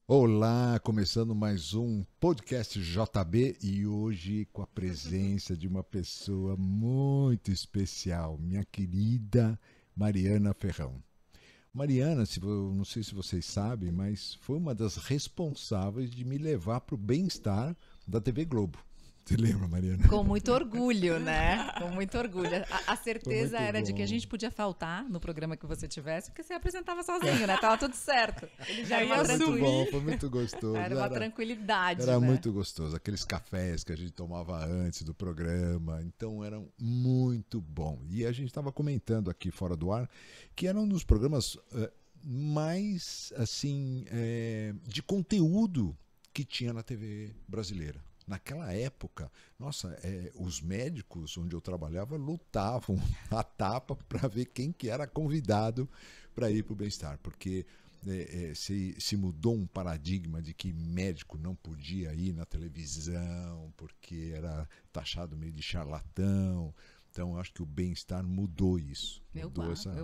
Olá, começando mais um podcast JB e hoje com a presença de uma pessoa muito especial, minha querida Mariana Ferrão. Mariana, não sei se vocês sabem, mas foi uma das responsáveis de me levar para o bem-estar da TV Globo. Você lembra, Mariana? Com muito orgulho, né? Com muito orgulho. A certeza era de que a gente podia faltar no programa que você tivesse, porque você apresentava sozinho, né? Tava tudo certo. Ele já ia Muito bom, foi muito gostoso. Era uma tranquilidade, Era né? muito gostoso. Aqueles cafés que a gente tomava antes do programa, então eram muito bom. E a gente estava comentando aqui fora do ar que era um dos programas mais, assim, de conteúdo que tinha na TV brasileira. Naquela época, nossa, os médicos onde eu trabalhava lutavam a tapa para ver quem que era convidado para ir para o bem-estar, porque se mudou um paradigma de que médico não podia ir na televisão porque era taxado meio de charlatão. Então, acho que o bem-estar mudou isso. Eu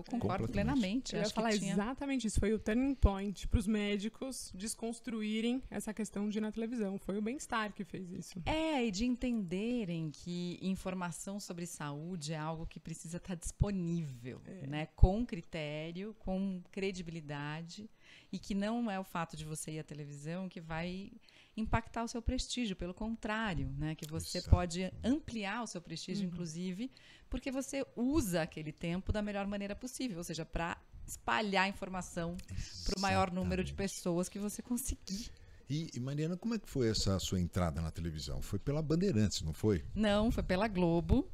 concordo plenamente. Eu ia Acho falar que tinha... exatamente isso. Foi o turning point para os médicos desconstruírem essa questão de ir na televisão. Foi o bem-estar que fez isso. E de entenderem que informação sobre saúde é algo que precisa estar disponível, né? Com critério, com credibilidade, e que não é o fato de você ir à televisão que vai impactar o seu prestígio, pelo contrário, né? Que você Exato. pode ampliar o seu prestígio, inclusive, porque você usa aquele tempo da melhor maneira possível, ou seja, para espalhar informação para o maior número de pessoas que você conseguir. E Mariana, como é que foi essa sua entrada na televisão? Foi pela Bandeirantes, não foi? Não, foi pela Globo.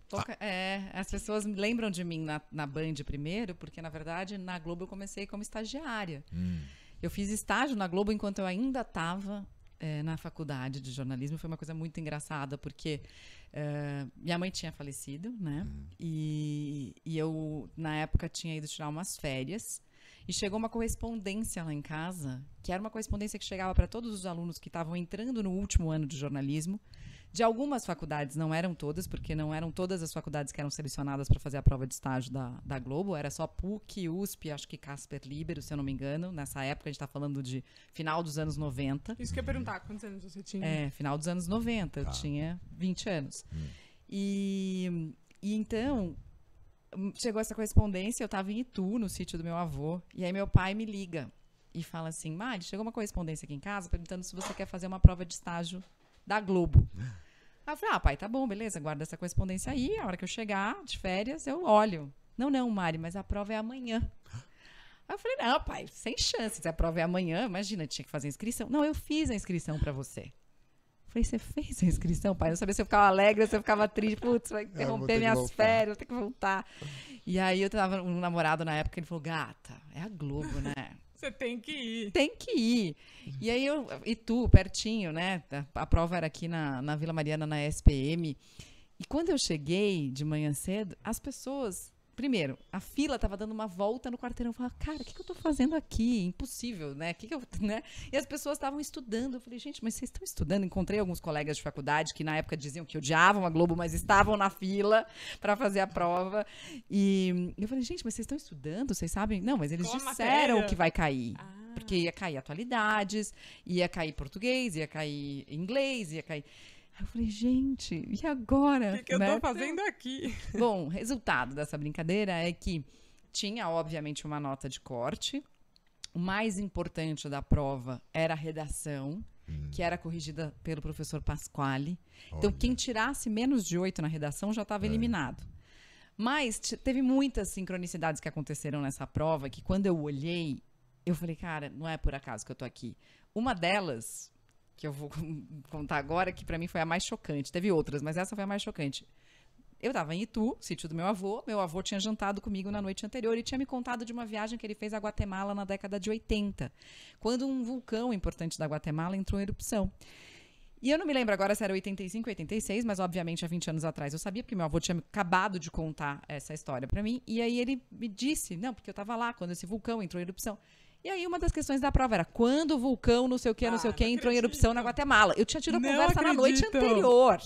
As pessoas lembram de mim na Band primeiro, porque, na verdade, na Globo eu comecei como estagiária. Eu fiz estágio na Globo enquanto eu ainda estava na faculdade de jornalismo. Foi uma coisa muito engraçada, porque minha mãe tinha falecido, né? E eu, na época, tinha ido tirar umas férias. E chegou uma correspondência lá em casa, que era uma correspondência que chegava para todos os alunos que estavam entrando no último ano de jornalismo, de algumas faculdades, não eram todas, porque não eram todas as faculdades que eram selecionadas para fazer a prova de estágio da Globo, era só PUC, USP, acho que Casper Libero, se eu não me engano. Nessa época, a gente está falando de final dos anos 90. Isso que eu ia perguntar, quantos anos você tinha? Final dos anos 90, eu tinha 20 anos. E então... chegou essa correspondência, eu estava em Itu, no sítio do meu avô, e aí meu pai me liga e fala assim: Mari, chegou uma correspondência aqui em casa perguntando se você quer fazer uma prova de estágio da Globo. Aí eu falei: pai, tá bom, beleza, guarda essa correspondência aí, a hora que eu chegar de férias eu olho. Não, Mari, mas a prova é amanhã. Aí eu falei: não, pai, sem chance, se a prova é amanhã, imagina, tinha que fazer a inscrição. Não, eu fiz a inscrição para você. Falei: você fez a inscrição, pai? Eu não sabia se eu ficava alegre ou se eu ficava triste. Putz, vai interromper minhas férias, vou ter que voltar. E aí eu tava um namorado na época, ele falou: gata, é a Globo, né? Você tem que ir. Tem que ir. E aí Itu, pertinho, né? A prova era aqui na Vila Mariana, na SPM. E quando eu cheguei de manhã cedo, as pessoas... Primeiro, a fila estava dando uma volta no quarteirão. Eu falava: cara, o que eu estou fazendo aqui? Impossível, né? Né? E as pessoas estavam estudando. Eu falei: gente, mas vocês estão estudando? Encontrei alguns colegas de faculdade que na época diziam que odiavam a Globo, mas estavam na fila para fazer a prova. E eu falei: gente, mas vocês estão estudando? Vocês sabem? Não, mas eles Qual disseram matéria? que vai cair. Porque ia cair atualidades, ia cair português, ia cair inglês, ia cair... Aí eu falei: gente, e agora? O que eu tô fazendo aqui? Bom, resultado dessa brincadeira é que tinha, obviamente, uma nota de corte. O mais importante da prova era a redação, que era corrigida pelo professor Pasquale. Então, quem tirasse menos de 8 na redação já estava eliminado. Mas teve muitas sincronicidades que aconteceram nessa prova, que quando eu olhei, eu falei: cara, não é por acaso que eu tô aqui. Uma delas... que eu vou contar agora, que pra mim foi a mais chocante. Teve outras, mas essa foi a mais chocante. Eu estava em Itu, sítio do meu avô tinha jantado comigo na noite anterior e tinha me contado de uma viagem que ele fez a Guatemala na década de 80, quando um vulcão importante da Guatemala entrou em erupção. E eu não me lembro agora se era 85, 86, mas obviamente há 20 anos atrás eu sabia, porque meu avô tinha acabado de contar essa história pra mim, e aí ele me disse: não, porque eu estava lá quando esse vulcão entrou em erupção. E aí uma das questões da prova era: quando o vulcão não sei o que entrou em erupção na Guatemala. Eu tinha tido a conversa na noite anterior.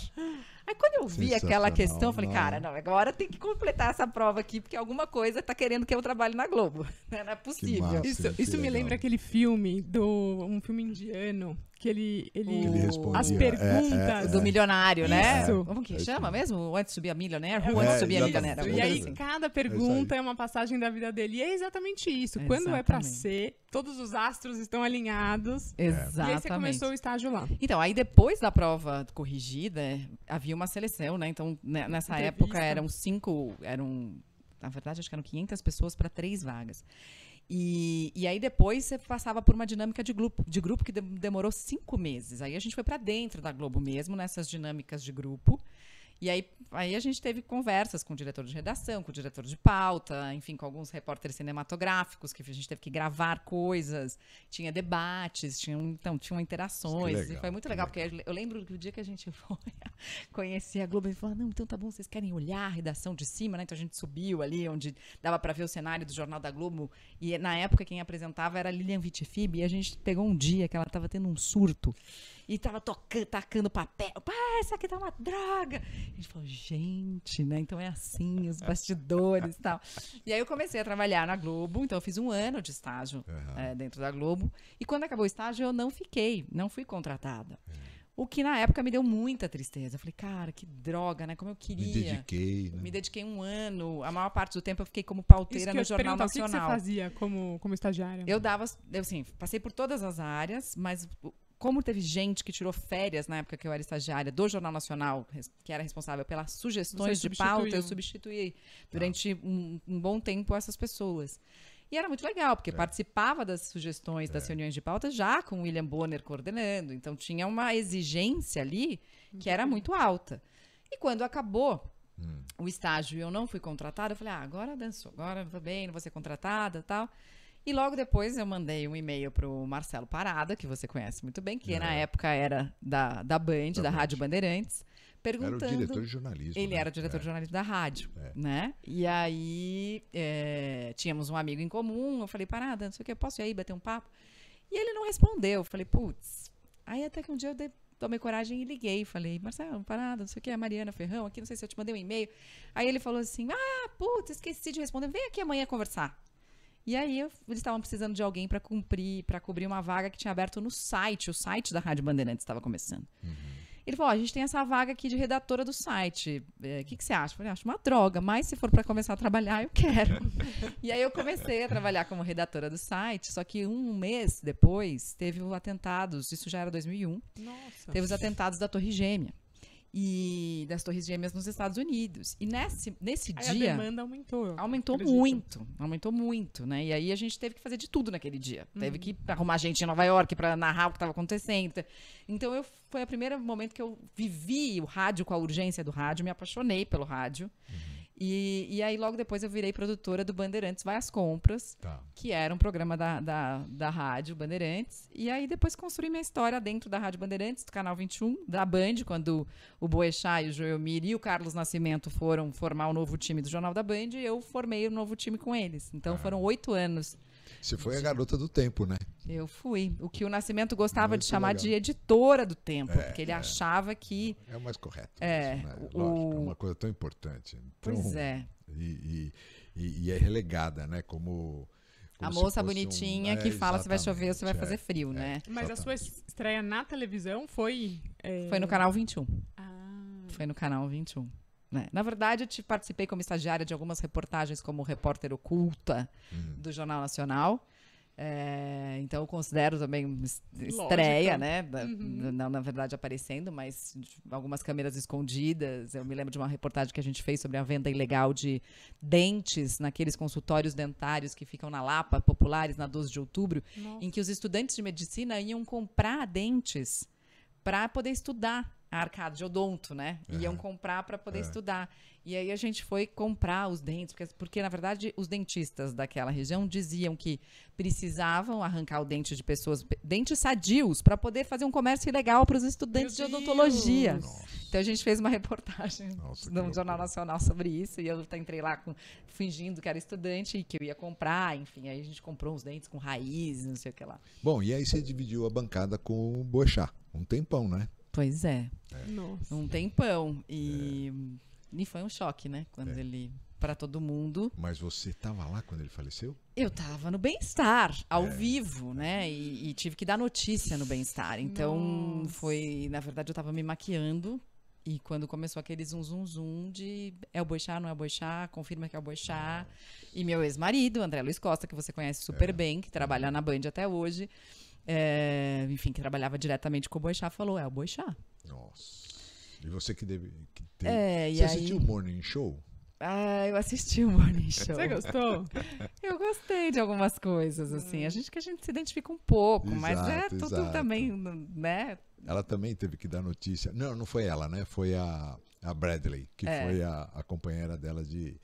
Aí quando eu vi aquela questão, eu falei, Não. cara, não, agora tem que completar essa prova aqui, porque alguma coisa tá querendo que eu trabalhe na Globo. Não é possível. massa. Isso que me legal. lembra aquele filme, um filme indiano, que ele Ele respondia. as perguntas. Do milionário, né? Isso. Como que É chama isso mesmo? O Antes de Subir a Millionaire? É, Who Antes de Subir a exatamente. Millionaire? E aí, Assim. cada isso pergunta aí. é uma passagem da vida dele. E é exatamente isso. Quando é pra Exatamente. ser, todos os astros estão alinhados. E aí você Exatamente. começou o estágio lá. Então, aí depois da prova corrigida, havia uma seleção, né? Então, nessa Entrevista. época na verdade, acho que eram 500 pessoas para 3 vagas. E aí depois você passava por uma dinâmica de grupo que demorou 5 meses. Aí a gente foi para dentro da Globo mesmo, nessas dinâmicas de grupo. E aí a gente teve conversas com o diretor de redação, com o diretor de pauta, enfim, com alguns repórteres cinematográficos, que a gente teve que gravar coisas, tinha debates, tinham interações. Que legal, E foi muito que legal, porque eu lembro que o dia que a gente foi conhecer a Globo, ele falou, não, então tá bom, vocês querem olhar a redação de cima, né? Então a gente subiu ali, onde dava para ver o cenário do Jornal da Globo. E na época quem apresentava era a Lilian Vitifib, e a gente pegou um dia que ela tava tendo um surto. E tava tacando papel. Pá, essa aqui tá uma droga. A gente falou, gente, né? Então é assim, os bastidores e tal. E aí eu comecei a trabalhar na Globo. Então eu fiz 1 ano de estágio dentro da Globo. E quando acabou o estágio, eu não fui contratada. O que na época me deu muita tristeza. Eu falei, cara, que droga, né? Como eu queria. Me dediquei, né? Me dediquei 1 ano. A maior parte do tempo eu fiquei como Isso pauteira que eu no ia te Jornal perguntar, o que Nacional. você fazia como estagiária? Eu assim, passei por todas as áreas, mas como teve gente que tirou férias na época que eu era estagiária do Jornal Nacional, que era responsável pelas sugestões Você de pauta, eu substituiu. substituí durante um bom tempo essas pessoas. E era muito legal, porque participava das sugestões das reuniões de pauta já com o William Bonner coordenando. Então tinha uma exigência ali que era muito alta. E quando acabou o estágio e eu não fui contratada, eu falei, agora dançou, agora não vou bem, não vou ser contratada e tal. E logo depois eu mandei um e-mail pro Marcelo Parada, que você conhece muito bem, que na época era da Band, da Rádio Bandeirantes, perguntando... Era o diretor de jornalismo. Ele né? era o diretor de jornalismo da rádio, né? E aí tínhamos um amigo em comum, eu falei, Parada, não sei o que, posso ir aí bater um papo? E ele não respondeu, eu falei, putz. Aí até que um dia eu tomei coragem e liguei, falei, Marcelo, Parada, não sei o que, a Mariana Ferrão aqui, não sei se eu te mandei um e-mail. Aí ele falou assim, putz, esqueci de responder, vem aqui amanhã conversar. E aí eles estavam precisando de alguém para cobrir uma vaga que tinha aberto no site. O site da Rádio Bandeirantes estava começando. Ele falou, a gente tem essa vaga aqui de redatora do site. O que você acha? Eu falei, acho uma droga, mas se for para começar a trabalhar, eu quero. E aí eu comecei a trabalhar como redatora do site, só que 1 mês depois teve os atentados, isso já era 2001, Nossa. teve os atentados da Torre Gêmea. E das Torres Gêmeas nos Estados Unidos. E nesse Aí a dia... demanda aumentou. Aumentou muito, né? E aí a gente teve que fazer de tudo naquele dia. Teve que arrumar gente em Nova York para narrar o que estava acontecendo. Então foi o primeiro momento que eu vivi o rádio com a urgência do rádio, me apaixonei pelo rádio. E aí logo depois eu virei produtora do Bandeirantes Vai às Compras, que era um programa da Rádio Bandeirantes. E aí depois construí minha história dentro da Rádio Bandeirantes, do Canal 21, da Band, quando o Boechat e o Joelmir e o Carlos Nascimento foram formar o novo time do Jornal da Band, e eu formei o novo time com eles. Então foram 8 anos. Você foi a garota do tempo, né? Eu fui. O que o Nascimento gostava Muito de chamar legal. de editora do tempo, porque ele achava que... É o mais correto. É, mesmo, né? Lógico, é uma coisa tão importante. Pois é. E é relegada, né? Como A se moça fosse bonitinha que fala se vai chover ou se vai fazer exatamente, frio, né? Mas a sua estreia na televisão foi... Foi no Canal 21. Ah, Foi no Canal 21. Né? Na verdade, eu participei como estagiária de algumas reportagens como repórter oculta do Jornal Nacional. Então eu considero também uma estreia, né? Não, na verdade, aparecendo, mas algumas câmeras escondidas. Eu me lembro de uma reportagem que a gente fez sobre a venda ilegal de dentes naqueles consultórios dentários que ficam na Lapa, populares, na 12 de outubro, em que os estudantes de medicina iam comprar dentes para poder estudar a arcada de odonto, né? Iam comprar para poder estudar. E aí a gente foi comprar os dentes, porque na verdade os dentistas daquela região diziam que precisavam arrancar o dente de pessoas, dentes sadios, para poder fazer um comércio ilegal para os estudantes de odontologia. Então a gente fez uma reportagem no Jornal Nacional sobre isso, e eu entrei lá fingindo que era estudante e que eu ia comprar, enfim, aí a gente comprou uns dentes com raiz, não sei o que lá. Bom, e aí você dividiu a bancada com o Boechat, um tempão, né? Pois é. Nossa. Um tempão. E foi um choque, né? Quando ele... Para todo mundo. Mas você estava lá quando ele faleceu? Eu estava no Bem-Estar, ao vivo, né? E tive que dar notícia no Bem-Estar. Então, foi... Na verdade, eu estava me maquiando. E quando começou aquele zum de é o Boixá, não é o Boixá, confirma que é o Boixá. E meu ex-marido, André Luiz Costa, que você conhece super bem, que trabalha na Band até hoje, enfim, que trabalhava diretamente com o Boixá, falou, é o Boixá. Nossa. E você que deve... Você assistiu o Morning Show? Ah, eu assisti o Morning Show. Você gostou? Eu gostei de algumas coisas, assim. A gente se identifica um pouco, mas tudo também, né? Ela também teve que dar notícia. Não foi ela, né? Foi a Bradley, que foi a companheira dela de...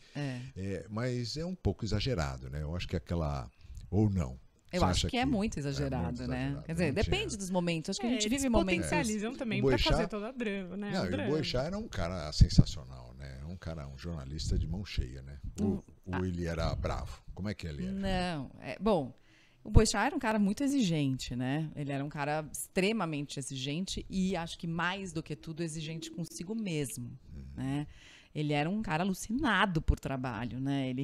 mas é um pouco exagerado, né? Eu acho que aquela... Ou não. Eu acho que é muito exagerado, né? Quer dizer, depende dos momentos. Acho que a gente vive momentos... potencializam também pra fazer toda a drama, né? Não, o Boixá era um cara sensacional, né? Um jornalista de mão cheia, né? Ou ele era bravo? Como é que ele era? Não, bom... O Boixá era um cara muito exigente, né? Ele era um cara extremamente exigente e acho que mais do que tudo exigente consigo mesmo, né? Ele era um cara alucinado por trabalho, né? Ele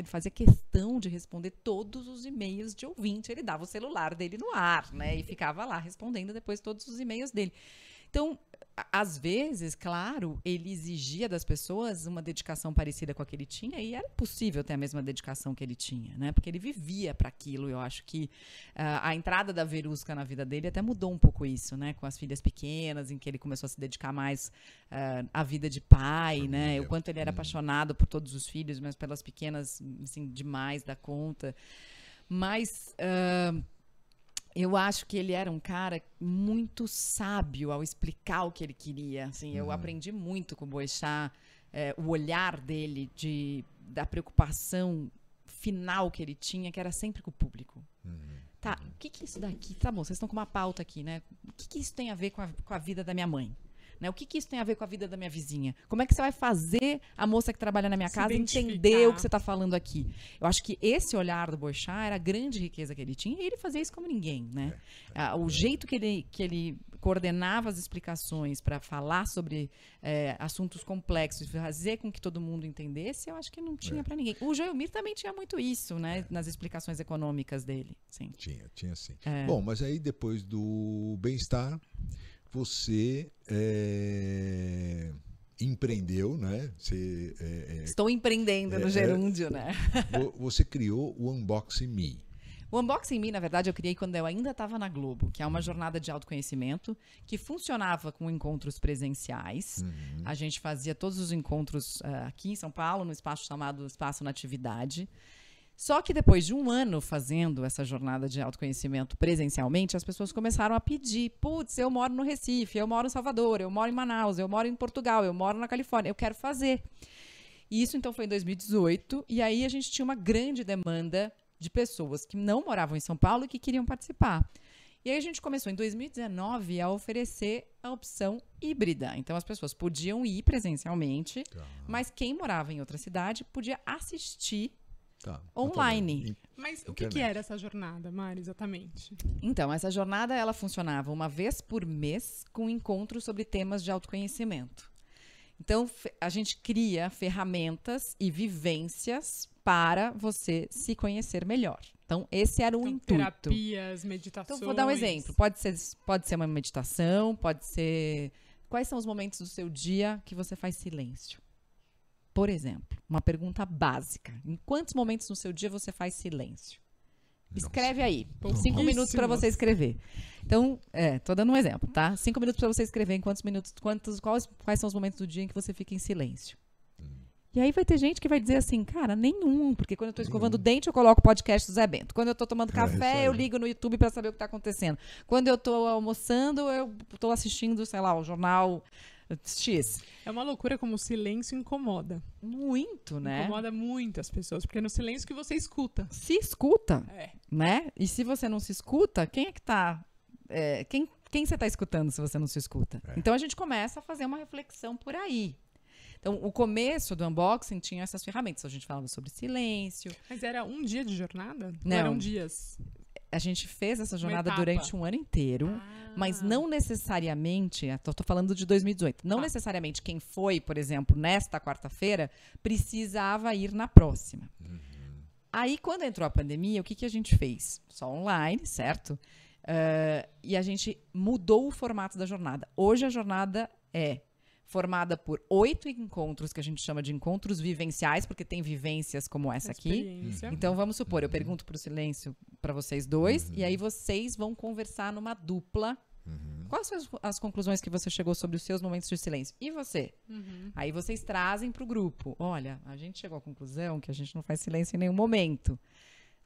fazia questão de responder todos os e-mails de ouvinte. Ele dava o celular dele no ar, né? E ficava lá respondendo depois todos os e-mails dele. Então, às vezes, claro, ele exigia das pessoas uma dedicação parecida com a que ele tinha e era impossível ter a mesma dedicação que ele tinha, né? Porque ele vivia para aquilo. Eu acho que a entrada da Verusca na vida dele até mudou um pouco isso, né? Com as filhas pequenas, em que ele começou a se dedicar mais à vida de pai, né? O quanto ele era apaixonado por todos os filhos, mas pelas pequenas, assim, demais da conta. Mas... eu acho que ele era um cara muito sábio ao explicar o que ele queria. Assim, eu aprendi muito com o Boixá, o olhar dele, da preocupação final que ele tinha, que era sempre com o público. Tá, o que isso daqui... Tá bom, vocês estão com uma pauta aqui, né? O que isso tem a ver com a vida da minha mãe? Né? O que isso tem a ver com a vida da minha vizinha? Como é que você vai fazer a moça que trabalha na minha casa entender o que você está falando aqui? Eu acho que esse olhar do Boixá era a grande riqueza que ele tinha e ele fazia isso como ninguém, né? O jeito que ele coordenava as explicações para falar sobre assuntos complexos e fazer com que todo mundo entendesse, eu acho que não tinha para ninguém. O Joelmir também tinha muito isso, né? Nas explicações econômicas dele. Sim. Tinha sim. Bom, mas aí depois do Bem-Estar... Você empreendeu, né? Estou empreendendo no gerúndio, né? Você criou o Unboxing Me. O Unboxing Me, na verdade, eu criei quando eu ainda estava na Globo, que é uma jornada de autoconhecimento que funcionava com encontros presenciais. A gente fazia todos os encontros aqui em São Paulo, no espaço chamado Espaço Natividade. Só que depois de um ano fazendo essa jornada de autoconhecimento presencialmente, as pessoas começaram a pedir, putz, eu moro no Recife, eu moro em Salvador, eu moro em Manaus, eu moro em Portugal, eu moro na Califórnia, eu quero fazer. E isso então foi em 2018, e aí a gente tinha uma grande demanda de pessoas que não moravam em São Paulo e que queriam participar. E aí a gente começou em 2019 a oferecer a opção híbrida. Então as pessoas podiam ir presencialmente, mas quem morava em outra cidade podia assistir online. Mas o que era essa jornada, Mari, exatamente? Então, essa jornada ela funcionava uma vez por mês com encontros sobre temas de autoconhecimento. Então, a gente cria ferramentas e vivências para você se conhecer melhor. Então, esse era o intuito. Terapias, meditações. Então, vou dar um exemplo. Pode ser uma meditação, pode ser... Quais são os momentos do seu dia que você faz silêncio? Por exemplo, uma pergunta básica. Em quantos momentos no seu dia você faz silêncio? Escreve aí. 5 minutos para você escrever. Então, tô dando um exemplo, tá? 5 minutos para você escrever em quantos minutos, quais são os momentos do dia em que você fica em silêncio. E aí vai ter gente que vai dizer assim, cara, nenhum, porque quando eu tô escovando o dente, eu coloco o podcast do Zé Bento. Quando eu tô tomando café, eu ligo no YouTube para saber o que tá acontecendo. Quando eu tô almoçando, eu tô assistindo, sei lá, o jornal X. É uma loucura como o silêncio incomoda. Muito, né? Incomoda muito as pessoas, porque é no silêncio que você escuta. Se escuta, né? E se você não se escuta, quem é que tá... quem você tá escutando se você não se escuta? Então a gente começa a fazer uma reflexão por aí. Então, o começo do unboxing tinha essas ferramentas. A gente falava sobre silêncio. Mas era um dia de jornada? Não. Ou eram dias? a gente fez essa jornada etapa. durante um ano inteiro, mas não necessariamente, tô falando de 2018, não necessariamente quem foi, por exemplo, nesta quarta-feira, precisava ir na próxima. Aí, quando entrou a pandemia, o que a gente fez? Só online, certo? E a gente mudou o formato da jornada. Hoje a jornada é formada por 8 encontros, que a gente chama de encontros vivenciais, porque tem vivências como essa aqui. Experiência. Então, vamos supor, eu pergunto para o silêncio para vocês dois, e aí vocês vão conversar numa dupla. Quais são as conclusões que você chegou sobre os seus momentos de silêncio? E você? Aí vocês trazem para o grupo. Olha, a gente chegou à conclusão que a gente não faz silêncio em nenhum momento.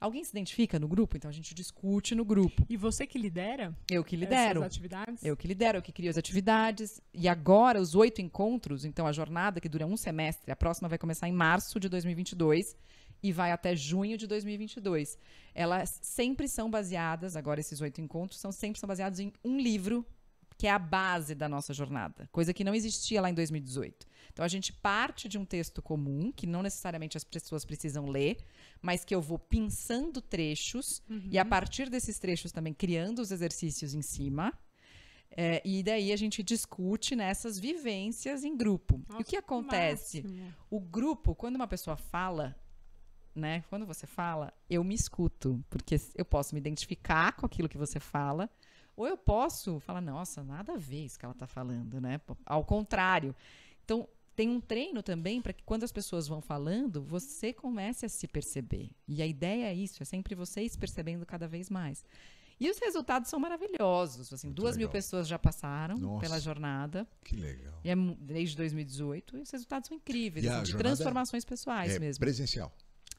Alguém se identifica no grupo? Então a gente discute no grupo. E você que lidera? Eu que lidero. Essas atividades? Eu que lidero, eu que crio as atividades. E agora, os 8 encontros, então a jornada que dura um semestre, a próxima vai começar em março de 2022 e vai até junho de 2022. Elas sempre são baseadas, agora esses 8 encontros, sempre são baseados em um livro que é a base da nossa jornada, coisa que não existia lá em 2018. Então, a gente parte de um texto comum, que não necessariamente as pessoas precisam ler, mas que eu vou pensando trechos, e a partir desses trechos também criando os exercícios em cima, e daí a gente discute nessas vivências em grupo. Nossa, e o que acontece? máximo. O grupo, quando uma pessoa fala, né, quando você fala, eu me escuto, porque eu posso me identificar com aquilo que você fala, ou eu posso falar, nossa, nada a ver isso que ela está falando, né? Ao contrário. Então, tem um treino também para que quando as pessoas vão falando, você comece a se perceber. E a ideia é isso, é sempre vocês percebendo cada vez mais. E os resultados são maravilhosos. Assim, 2.000 pessoas já passaram pela jornada. Que legal. E desde 2018, e os resultados são incríveis, assim, de transformações pessoais mesmo. Presencial.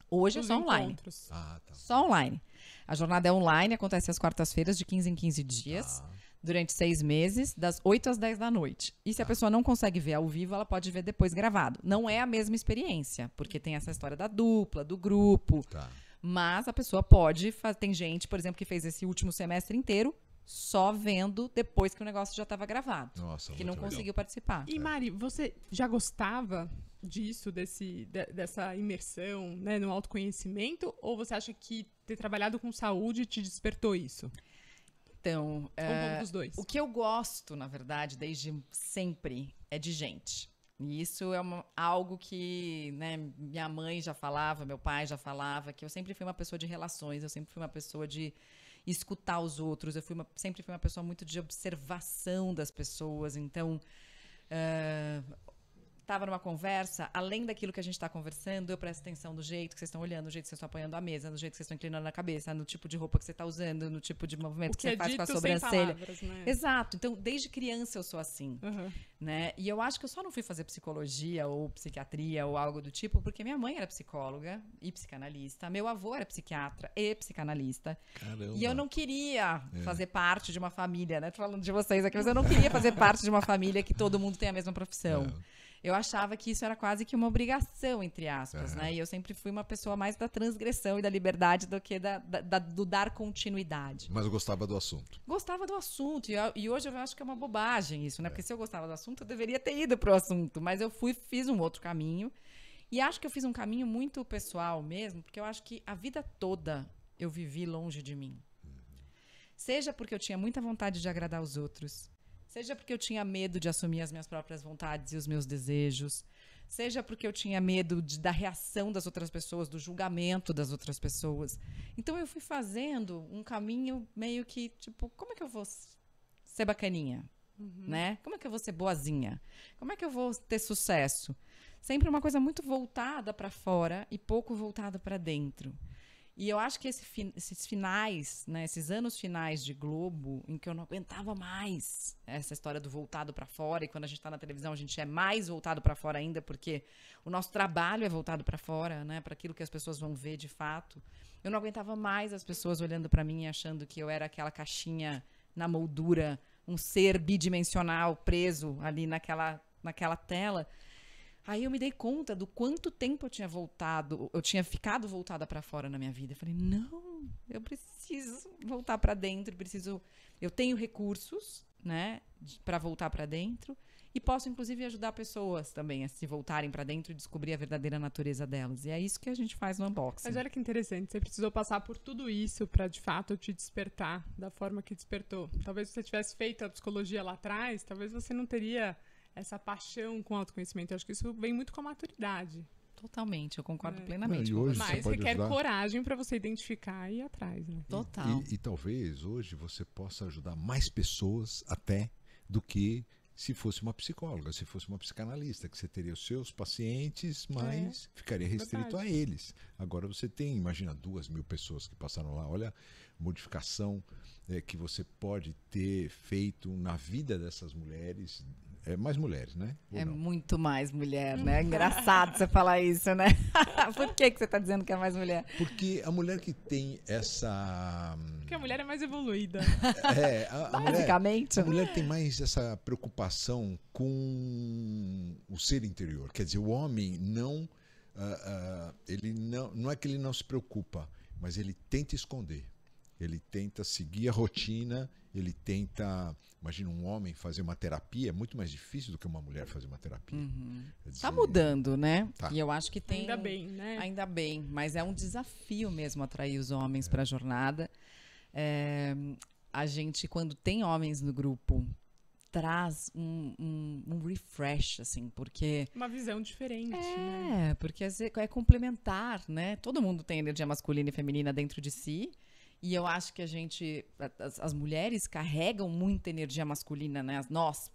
Hoje Os é só online. encontros. Ah, tá. Só online. A jornada é online, acontece às quartas-feiras, de 15 em 15 dias, durante 6 meses, das 8 às 10 da noite. E se a pessoa não consegue ver ao vivo, ela pode ver depois gravado. Não é a mesma experiência, porque tem essa história da dupla, do grupo. Tá. Mas a pessoa pode fazer. Tem gente, por exemplo, que fez esse último semestre inteiro só vendo depois que o negócio já estava gravado. Nossa, que não muito legal. conseguiu participar. E Mari, você já gostava disso, dessa imersão, né, no autoconhecimento? Ou você acha que ter trabalhado com saúde te despertou isso? Então, Ou um pouco dos dois? o que eu gosto, na verdade, desde sempre, é de gente. E isso é algo que, né, minha mãe já falava, meu pai já falava, que eu sempre fui uma pessoa de relações, eu sempre fui uma pessoa de escutar os outros, sempre fui uma pessoa muito de observação das pessoas. Então, estava numa conversa, além daquilo que a gente está conversando, eu presto atenção do jeito que vocês estão olhando, do jeito que vocês estão apoiando a mesa, do jeito que vocês estão inclinando a cabeça, no tipo de roupa que você está usando, no tipo de movimento que você faz com a sobrancelha. Palavras, né? Exato. Então, desde criança eu sou assim. Né? E eu acho que eu só não fui fazer psicologia ou psiquiatria ou algo do tipo porque minha mãe era psicóloga e psicanalista, meu avô era psiquiatra e psicanalista. Caramba. E eu não queria fazer parte de uma família, né? Tô falando de vocês aqui, mas eu não queria fazer parte de uma família que todo mundo tem a mesma profissão. Eu achava que isso era quase que uma obrigação, entre aspas, né? E eu sempre fui uma pessoa mais da transgressão e da liberdade do que do dar continuidade. Mas eu gostava do assunto. Gostava do assunto. E hoje eu acho que é uma bobagem isso, né? Porque se eu gostava do assunto, eu deveria ter ido pro assunto. Mas eu fiz um outro caminho. E acho que eu fiz um caminho muito pessoal mesmo, porque eu acho que a vida toda eu vivi longe de mim. Seja porque eu tinha muita vontade de agradar os outros, seja porque eu tinha medo de assumir as minhas próprias vontades e os meus desejos, seja porque eu tinha medo da reação das outras pessoas, do julgamento das outras pessoas. Então eu fui fazendo um caminho meio que, tipo, como é que eu vou ser bacaninha? Né? Como é que eu vou ser boazinha? Como é que eu vou ter sucesso? Sempre uma coisa muito voltada para fora e pouco voltada para dentro. E eu acho que esses finais, né, esses anos finais de Globo, em que eu não aguentava mais essa história do voltado para fora, e quando a gente está na televisão a gente é mais voltado para fora ainda, porque o nosso trabalho é voltado para fora, né, para aquilo que as pessoas vão ver de fato. Eu não aguentava mais as pessoas olhando para mim e achando que eu era aquela caixinha na moldura, um ser bidimensional preso ali naquela tela. Aí eu me dei conta do quanto tempo eu tinha ficado voltada para fora na minha vida. Eu falei, não, eu preciso voltar para dentro, eu tenho recursos, né, para voltar para dentro, e posso, inclusive, ajudar pessoas também a se voltarem para dentro e descobrir a verdadeira natureza delas. E é isso que a gente faz no unboxing. Mas olha que interessante, você precisou passar por tudo isso para, de fato, te despertar da forma que despertou. Talvez se você tivesse feito a psicologia lá atrás, talvez você não teria essa paixão com autoconhecimento. Eu acho que isso vem muito com a maturidade. Totalmente, eu concordo plenamente. Não, e hoje Mas você pode requer ajudar... coragem para você identificar e ir atrás, né? Total. E talvez hoje você possa ajudar mais pessoas até do que se fosse uma psicóloga, se fosse uma psicanalista, que você teria os seus pacientes, mas ficaria restrito a eles. Agora você tem, imagina, 2.000 pessoas que passaram lá. Olha a modificação que você pode ter feito na vida dessas mulheres. Mais mulheres, né? Ou é não? muito mais mulher, né? Engraçado você falar isso, né? Por que você está dizendo que é mais mulher? Porque a mulher que tem essa... Porque a mulher é mais evoluída. Basicamente. A mulher tem mais essa preocupação com o ser interior. Quer dizer, o homem não... ele não é que ele não se preocupa, mas ele tenta esconder. Ele tenta seguir a rotina, ele tenta... Imagina um homem fazer uma terapia, é muito mais difícil do que uma mulher fazer uma terapia. Tá mudando, né? Tá. E eu acho que tem... Ainda bem, né? Ainda bem, mas é um desafio mesmo atrair os homens para a jornada. A gente, quando tem homens no grupo, traz um refresh, assim, porque... Uma visão diferente, né? Porque é complementar, né? Todo mundo tem energia masculina e feminina dentro de si. E eu acho que as mulheres carregam muita energia masculina, né? Nós,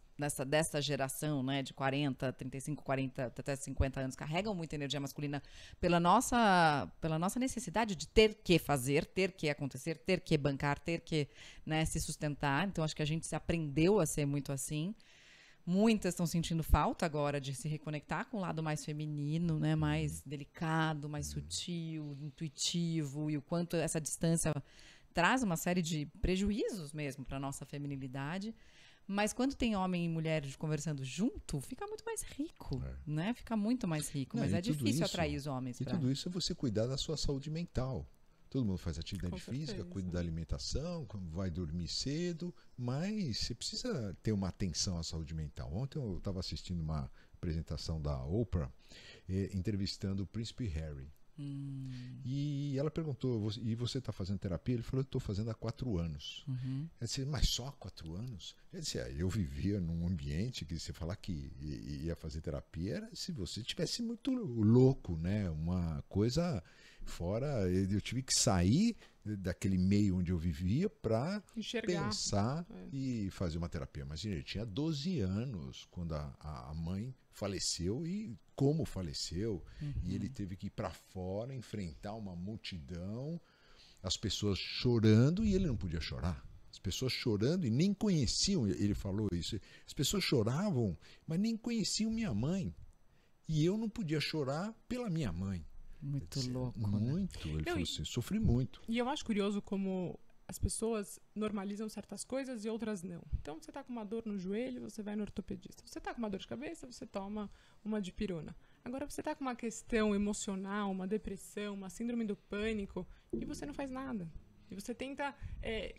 dessa geração, né? De 40, 35, 40, até 50 anos, carregam muita energia masculina pela nossa necessidade de ter que fazer, ter que acontecer, ter que bancar, ter que, né, se sustentar. Então, acho que a gente se aprendeu a ser muito assim. Muitas estão sentindo falta agora de se reconectar com o lado mais feminino, né? Mais delicado, mais sutil, intuitivo, e o quanto essa distância traz uma série de prejuízos mesmo para a nossa feminilidade. Mas quando tem homem e mulher conversando junto, fica muito mais rico, né? Fica muito mais rico, Não, mas é difícil isso, atrair os homens. E tudo isso é você cuidar da sua saúde mental. Todo mundo faz atividade física, cuida da alimentação, vai dormir cedo, mas você precisa ter uma atenção à saúde mental. Ontem eu estava assistindo uma apresentação da Oprah, entrevistando o príncipe Harry. E ela perguntou, e você está fazendo terapia? Ele falou, eu estou fazendo há 4 anos. Eu disse, mas só 4 anos? Ele disse, eu vivia num ambiente que você falar que ia fazer terapia era se você estivesse muito louco, né? Uma coisa fora, eu tive que sair daquele meio onde eu vivia para pensar e fazer uma terapia. Mas ele tinha 12 anos quando a mãe faleceu e como faleceu. E ele teve que ir para fora, enfrentar uma multidão, as pessoas chorando e ele não podia chorar. As pessoas chorando e nem conheciam, ele falou isso, as pessoas choravam, mas nem conheciam minha mãe. E eu não podia chorar pela minha mãe. Muito louco. Muito. Ele falou assim, sofri muito. E eu acho curioso como as pessoas normalizam certas coisas e outras não. Então, você tá com uma dor no joelho, você vai no ortopedista. Você tá com uma dor de cabeça, você toma uma dipirona. Agora, você tá com uma questão emocional, uma depressão, uma síndrome do pânico, e você não faz nada. E você tenta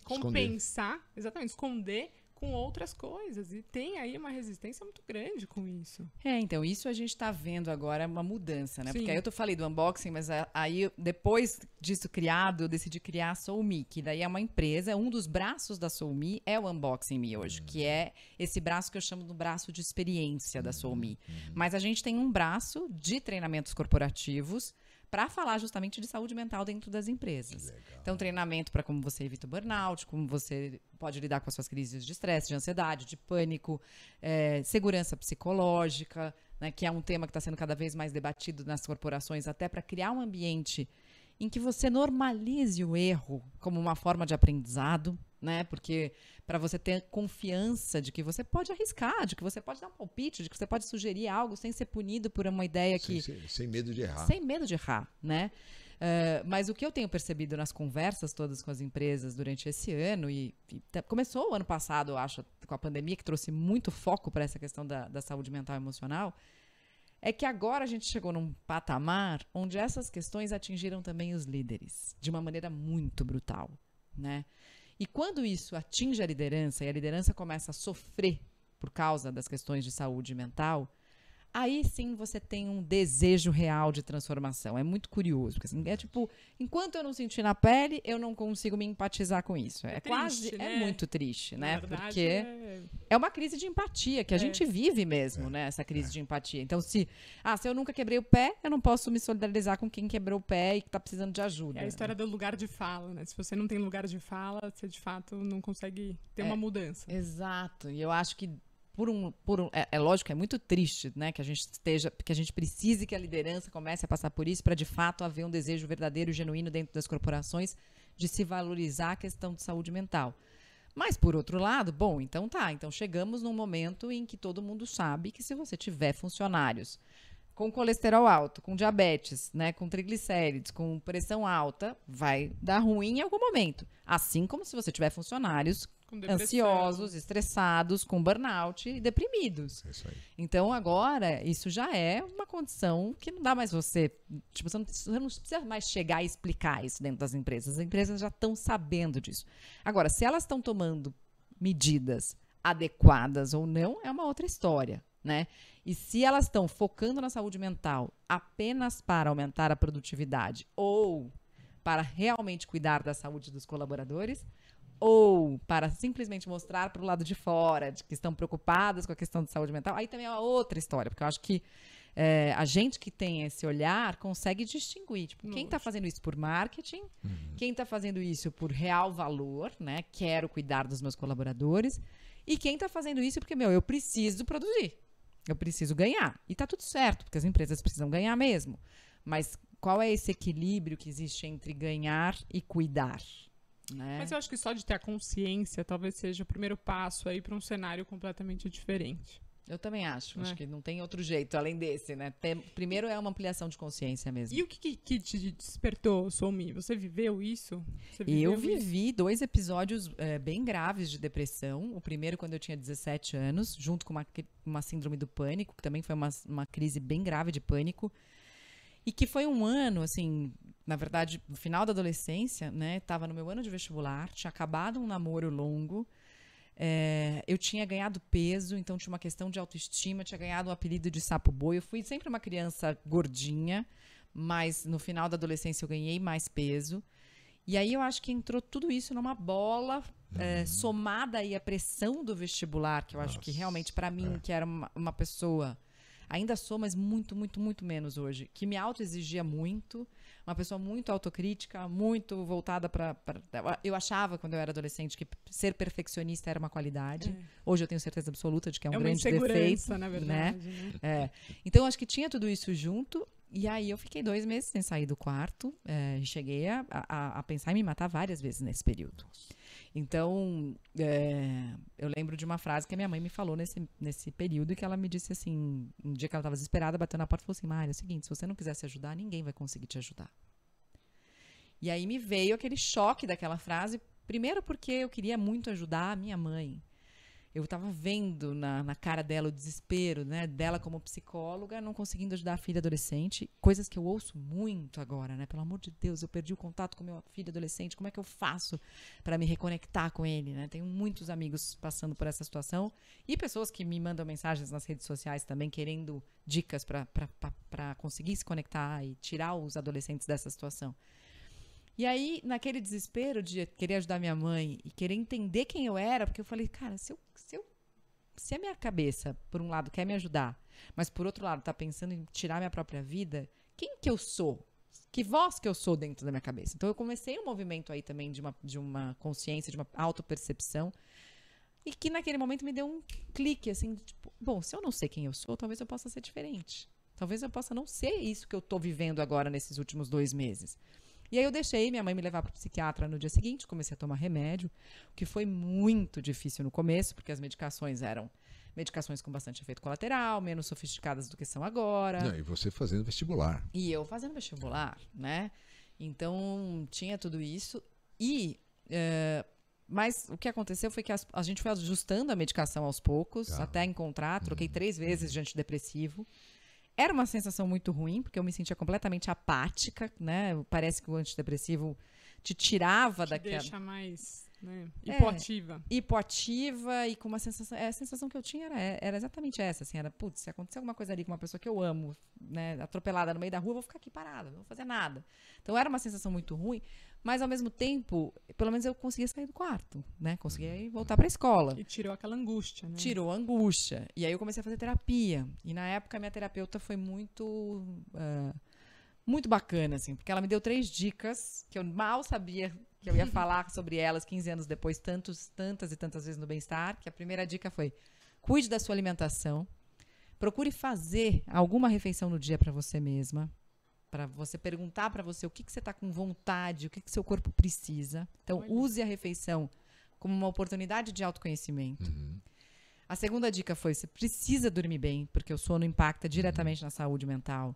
compensar, exatamente, esconder com outras coisas. E tem aí uma resistência muito grande com isso. Então, isso a gente está vendo agora uma mudança, né? Sim. Porque aí eu falei do unboxing, mas aí depois disso criado, eu decidi criar a SoulMe, que daí é uma empresa, um dos braços da SoulMe é o Unboxing Me hoje, que é esse braço que eu chamo do braço de experiência da SoulMe. Mas a gente tem um braço de treinamentos corporativos para falar justamente de saúde mental dentro das empresas. Então, treinamento para como você evita o burnout, como você pode lidar com as suas crises de estresse, de ansiedade, de pânico, segurança psicológica, né, que é um tema que está sendo cada vez mais debatido nas corporações, até para criar um ambiente em que você normalize o erro como uma forma de aprendizado, né? Porque para você ter confiança de que você pode arriscar, de que você pode dar um palpite, de que você pode sugerir algo sem ser punido por uma ideia que... Sem medo de errar. Sem medo de errar, né? Mas o que eu tenho percebido nas conversas todas com as empresas durante esse ano, começou o ano passado, eu acho, com a pandemia, que trouxe muito foco para essa questão da saúde mental e emocional, é que agora a gente chegou num patamar onde essas questões atingiram também os líderes, de uma maneira muito brutal, né? E quando isso atinge a liderança e a liderança começa a sofrer por causa das questões de saúde mental, aí sim você tem um desejo real de transformação. É muito curioso, porque assim, é tipo, enquanto eu não sentir na pele, eu não consigo me empatizar com isso. É triste, quase, né? é muito triste, Na né? verdade, Porque é uma crise de empatia, que a gente vive mesmo, né? Essa crise de empatia. Então, se eu nunca quebrei o pé, eu não posso me solidarizar com quem quebrou o pé e que tá precisando de ajuda. É a história do lugar de fala, né? Se você não tem lugar de fala, você de fato não consegue ter uma mudança. Exato. E eu acho que é lógico que é muito triste, né, que a gente precise que a liderança comece a passar por isso para de fato haver um desejo verdadeiro e genuíno dentro das corporações de se valorizar a questão de saúde mental. Mas por outro lado, então chegamos num momento em que todo mundo sabe que se você tiver funcionários com colesterol alto, com diabetes, né, com triglicérides, com pressão alta, vai dar ruim em algum momento. Assim como se você tiver funcionários ansiosos, estressados, com burnout e deprimidos. É isso aí. Então, agora, isso já é uma condição que não dá mais você não precisa mais chegar e explicar isso dentro das empresas. As empresas já estão sabendo disso. Agora, se elas estão tomando medidas adequadas ou não, é uma outra história, né? E se elas estão focando na saúde mental apenas para aumentar a produtividade ou para realmente cuidar da saúde dos colaboradores, ou para simplesmente mostrar para o lado de fora de que estão preocupadas com a questão de saúde mental, aí também é uma outra história, porque eu acho que a gente que tem esse olhar consegue distinguir, tipo, quem está fazendo isso por marketing, quem está fazendo isso por real valor, né? Quero cuidar dos meus colaboradores, e quem está fazendo isso porque, eu preciso produzir, eu preciso ganhar. E tá tudo certo, porque as empresas precisam ganhar mesmo. Mas qual é esse equilíbrio que existe entre ganhar e cuidar? Né? Mas eu acho que só de ter a consciência talvez seja o primeiro passo aí para um cenário completamente diferente. Eu também acho. Acho que não tem outro jeito além desse, né? Primeiro é uma ampliação de consciência mesmo. E o que te despertou, Soumi? Você viveu isso? Eu vivi 2 episódios bem graves de depressão. O primeiro quando eu tinha 17 anos, junto com uma síndrome do pânico, que também foi uma crise bem grave de pânico. E que foi um ano, assim, na verdade, no final da adolescência, né? Tava no meu ano de vestibular, tinha acabado um namoro longo, eu tinha ganhado peso, então tinha uma questão de autoestima, tinha ganhado um apelido de sapo boi. Eu fui sempre uma criança gordinha, mas no final da adolescência eu ganhei mais peso. E aí eu acho que entrou tudo isso numa bola, somada aí à pressão do vestibular, que eu acho que realmente, para mim, que era uma pessoa... Ainda sou, mas muito, muito, muito menos hoje. Que me autoexigia muito. Uma pessoa muito autocrítica, muito voltada para... Eu achava, quando eu era adolescente, que ser perfeccionista era uma qualidade. Hoje eu tenho certeza absoluta de que é um grande defeito. Na verdade, né? Então, acho que tinha tudo isso junto. E aí eu fiquei 2 meses sem sair do quarto. Cheguei a pensar em me matar várias vezes nesse período. Então, eu lembro de uma frase que a minha mãe me falou nesse período, que ela me disse assim, um dia que ela estava desesperada, bateu na porta e falou assim: Mária, é o seguinte, se você não quiser se ajudar, ninguém vai conseguir te ajudar. E aí me veio aquele choque daquela frase, primeiro porque eu queria muito ajudar a minha mãe. Eu estava vendo na cara dela o desespero, né, dela como psicóloga, não conseguindo ajudar a filha adolescente. Coisas que eu ouço muito agora, né? Pelo amor de Deus, eu perdi o contato com meu filho adolescente. Como é que eu faço para me reconectar com ele, né? Tenho muitos amigos passando por essa situação e pessoas que me mandam mensagens nas redes sociais também querendo dicas para conseguir se conectar e tirar os adolescentes dessa situação. E aí, naquele desespero de querer ajudar minha mãe e querer entender quem eu era, porque eu falei, cara, se a minha cabeça, por um lado, quer me ajudar, mas por outro lado, tá pensando em tirar minha própria vida, quem que eu sou? Que voz que eu sou dentro da minha cabeça? Então, eu comecei um movimento aí também de uma consciência, de uma autopercepção, e que naquele momento me deu um clique, assim, tipo, bom, se eu não sei quem eu sou, talvez eu possa ser diferente. Talvez eu possa não ser isso que eu tô vivendo agora nesses últimos 2 meses. E aí eu deixei minha mãe me levar para o psiquiatra no dia seguinte, comecei a tomar remédio, o que foi muito difícil no começo, porque as medicações eram medicações com bastante efeito colateral, menos sofisticadas do que são agora. Não, e você fazendo vestibular. E eu fazendo vestibular, né? Então, tinha tudo isso. Mas o que aconteceu foi que a gente foi ajustando a medicação aos poucos, até encontrar, troquei 3 vezes de antidepressivo. Era uma sensação muito ruim, porque eu me sentia completamente apática, né? Parece que o antidepressivo te tirava Te daquela... deixa mais, né, hipoativa. Hipoativa e com uma sensação... A sensação que eu tinha era exatamente essa, assim, era, putz, se acontecer alguma coisa ali com uma pessoa que eu amo, né, atropelada no meio da rua, eu vou ficar aqui parada, não vou fazer nada. Então era uma sensação muito ruim, mas ao mesmo tempo, pelo menos eu conseguia sair do quarto, né, conseguia ir voltar pra escola. E tirou aquela angústia, né? Tirou a angústia. E aí eu comecei a fazer terapia. E na época a minha terapeuta foi muito bacana, assim, porque ela me deu 3 dicas que eu mal sabia que eu ia falar sobre elas 15 anos depois, tantas e tantas vezes no Bem-Estar. Que a primeira dica foi: cuide da sua alimentação, procure fazer alguma refeição no dia para você mesma, para você perguntar para você o que você está com vontade, o que seu corpo precisa. Então, use a refeição como uma oportunidade de autoconhecimento. A segunda dica foi: você precisa dormir bem, porque o sono impacta diretamente na saúde mental.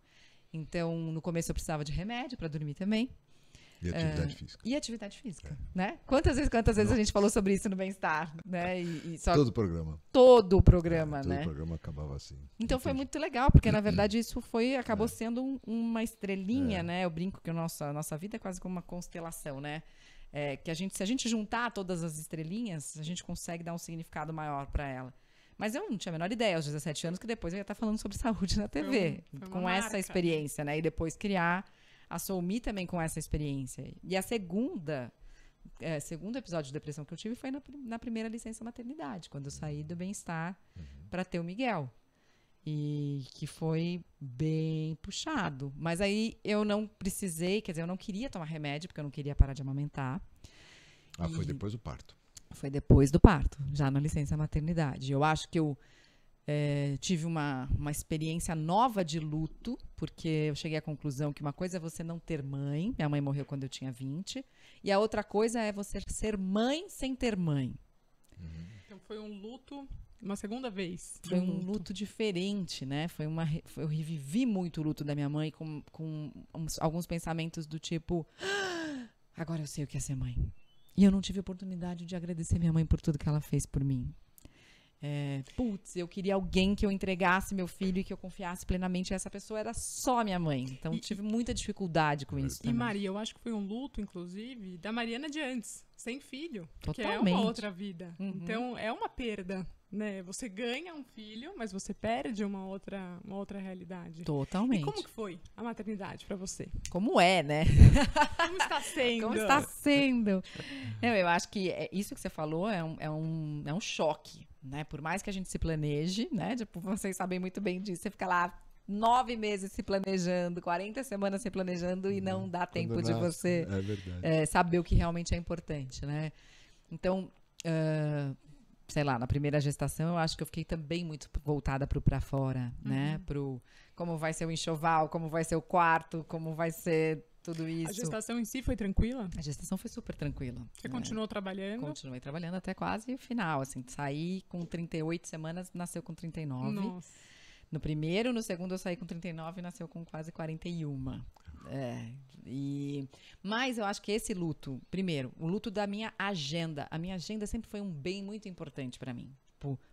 Então, no começo eu precisava de remédio para dormir também. E atividade física. E atividade física, né? Quantas vezes a gente falou sobre isso no Bem-Estar, né? Todo o programa. Todo o programa, né? Todo o programa acabava assim. Então foi muito legal, porque na verdade isso acabou sendo uma estrelinha, né? Eu brinco que a nossa vida é quase como uma constelação, né? Que se a gente juntar todas as estrelinhas, a gente consegue dar um significado maior para ela. Mas eu não tinha a menor ideia aos 17 anos que depois eu ia estar falando sobre saúde na TV, foi com uma essa marca, experiência, né? E depois criar a Soumi também com essa experiência. E a segundo episódio de depressão que eu tive foi na primeira licença maternidade, quando eu saí do Bem-Estar para ter o Miguel. E que foi bem puxado. Mas aí eu não precisei, quer dizer, eu não queria tomar remédio, porque eu não queria parar de amamentar. Foi depois do parto. Foi depois do parto, já na licença maternidade. Eu acho que eu tive uma experiência nova de luto, porque eu cheguei à conclusão que uma coisa é você não ter mãe. Minha mãe morreu quando eu tinha 20. E a outra coisa é você ser mãe sem ter mãe. Então foi um luto, uma segunda vez. Foi um luto diferente, né? Eu revivi muito o luto da minha mãe com alguns pensamentos do tipo: agora eu sei o que é ser mãe. E eu não tive oportunidade de agradecer minha mãe por tudo que ela fez por mim. Eu queria alguém que eu entregasse meu filho e que eu confiasse plenamente. Essa pessoa era só minha mãe. Então, tive muita dificuldade com isso também. E Maria, eu acho que foi um luto, inclusive, da Mariana de antes, sem filho. Porque Totalmente. é uma outra vida. Então, é uma perda, né? Você ganha um filho, mas você perde uma outra realidade. Totalmente. E como que foi a maternidade pra você? Como é, né? Como está sendo? Como está sendo? Eu acho que isso que você falou é um choque. Né? Por mais que a gente se planeje, né? Tipo, vocês sabem muito bem disso. Você fica lá 9 meses se planejando, 40 semanas se planejando e não dá tempo de você saber o que realmente é importante, né? Então, sei lá, na primeira gestação eu acho que eu fiquei também muito voltada pro pra fora, né? Pro como vai ser o enxoval, como vai ser o quarto, como vai ser tudo isso. A gestação em si foi tranquila? A gestação foi super tranquila. Você continuou trabalhando? Continuei trabalhando até quase o final, assim. Saí com 38 semanas, nasceu com 39. Nossa. No primeiro, no segundo eu saí com 39 e nasceu com quase 41. Mas eu acho que esse luto, primeiro, o luto da minha agenda. A minha agenda sempre foi um bem muito importante para mim.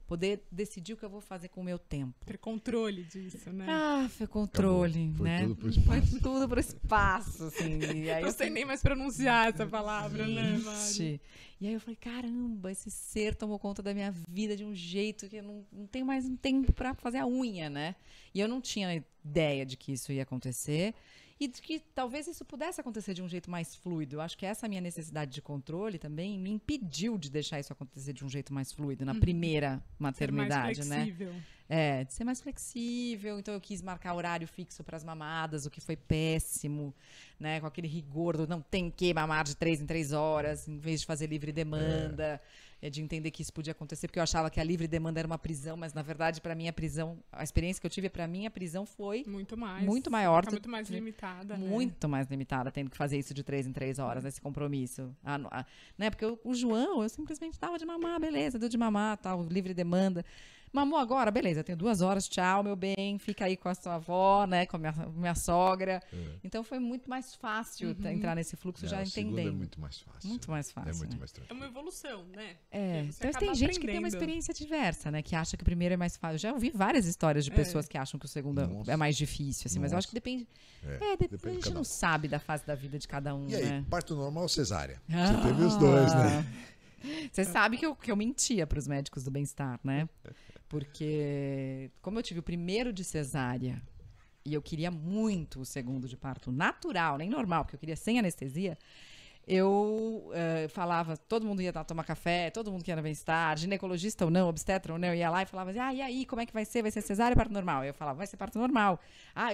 Poder decidir o que eu vou fazer com o meu tempo. Ter controle disso, né? Foi controle, Acabou. né? Foi tudo pro espaço. Foi tudo pro espaço, assim. E aí Não sei nem mais pronunciar essa palavra, né, Mari? E aí eu falei, caramba, esse ser tomou conta da minha vida de um jeito que eu não tenho mais um tempo pra fazer a unha, né? E eu não tinha ideia de que isso ia acontecer. E de que talvez isso pudesse acontecer de um jeito mais fluido. Eu acho que essa minha necessidade de controle também me impediu de deixar isso acontecer de um jeito mais fluido na primeira maternidade, ser mais flexível. Né? De ser mais flexível. Então eu quis marcar horário fixo para as mamadas, o que foi péssimo, né? Com aquele rigor do não tem que mamar de 3 em 3 horas, em vez de fazer livre demanda. De entender que isso podia acontecer, porque eu achava que a livre demanda era uma prisão, mas na verdade, para mim, a experiência que eu tive, para mim, a prisão foi muito maior. Muito mais limitada. Muito mais limitada, tendo que fazer isso de 3 em 3 horas, esse compromisso. Né? Porque o João, eu simplesmente dava de mamar, beleza, deu de mamar, tal, livre demanda. Mamou agora? Beleza, eu tenho 2 horas, tchau, meu bem, fica aí com a sua avó, né, com a minha sogra. Então foi muito mais fácil entrar nesse fluxo já A segunda entendendo. é muito mais fácil. Muito mais fácil, É muito né? mais É tranquilo. uma evolução, né? É, Porque você então tem acaba gente que tem uma aprendendo. experiência diversa, né? Que acha que o primeiro é mais fácil. Eu já ouvi várias histórias de pessoas que acham que o segundo Nossa. é mais difícil, assim, mas eu acho que Nossa. depende. Depende A de gente cada não um. sabe da fase da vida de cada um, E aí, né? parto normal ou cesárea? Ah. Você teve os dois, né? Você sabe que eu mentia para os médicos do bem-estar, né? Porque, como eu tive o primeiro de cesárea e eu queria muito o segundo de parto natural, nem normal, porque eu queria sem anestesia, eu falava, todo mundo ia tomar café, todo mundo que ia no bem-estar, ginecologista ou não, obstetra ou não, eu ia lá e falava assim, e aí, como é que vai ser? Vai ser cesárea ou parto normal? Eu falava, vai ser parto normal.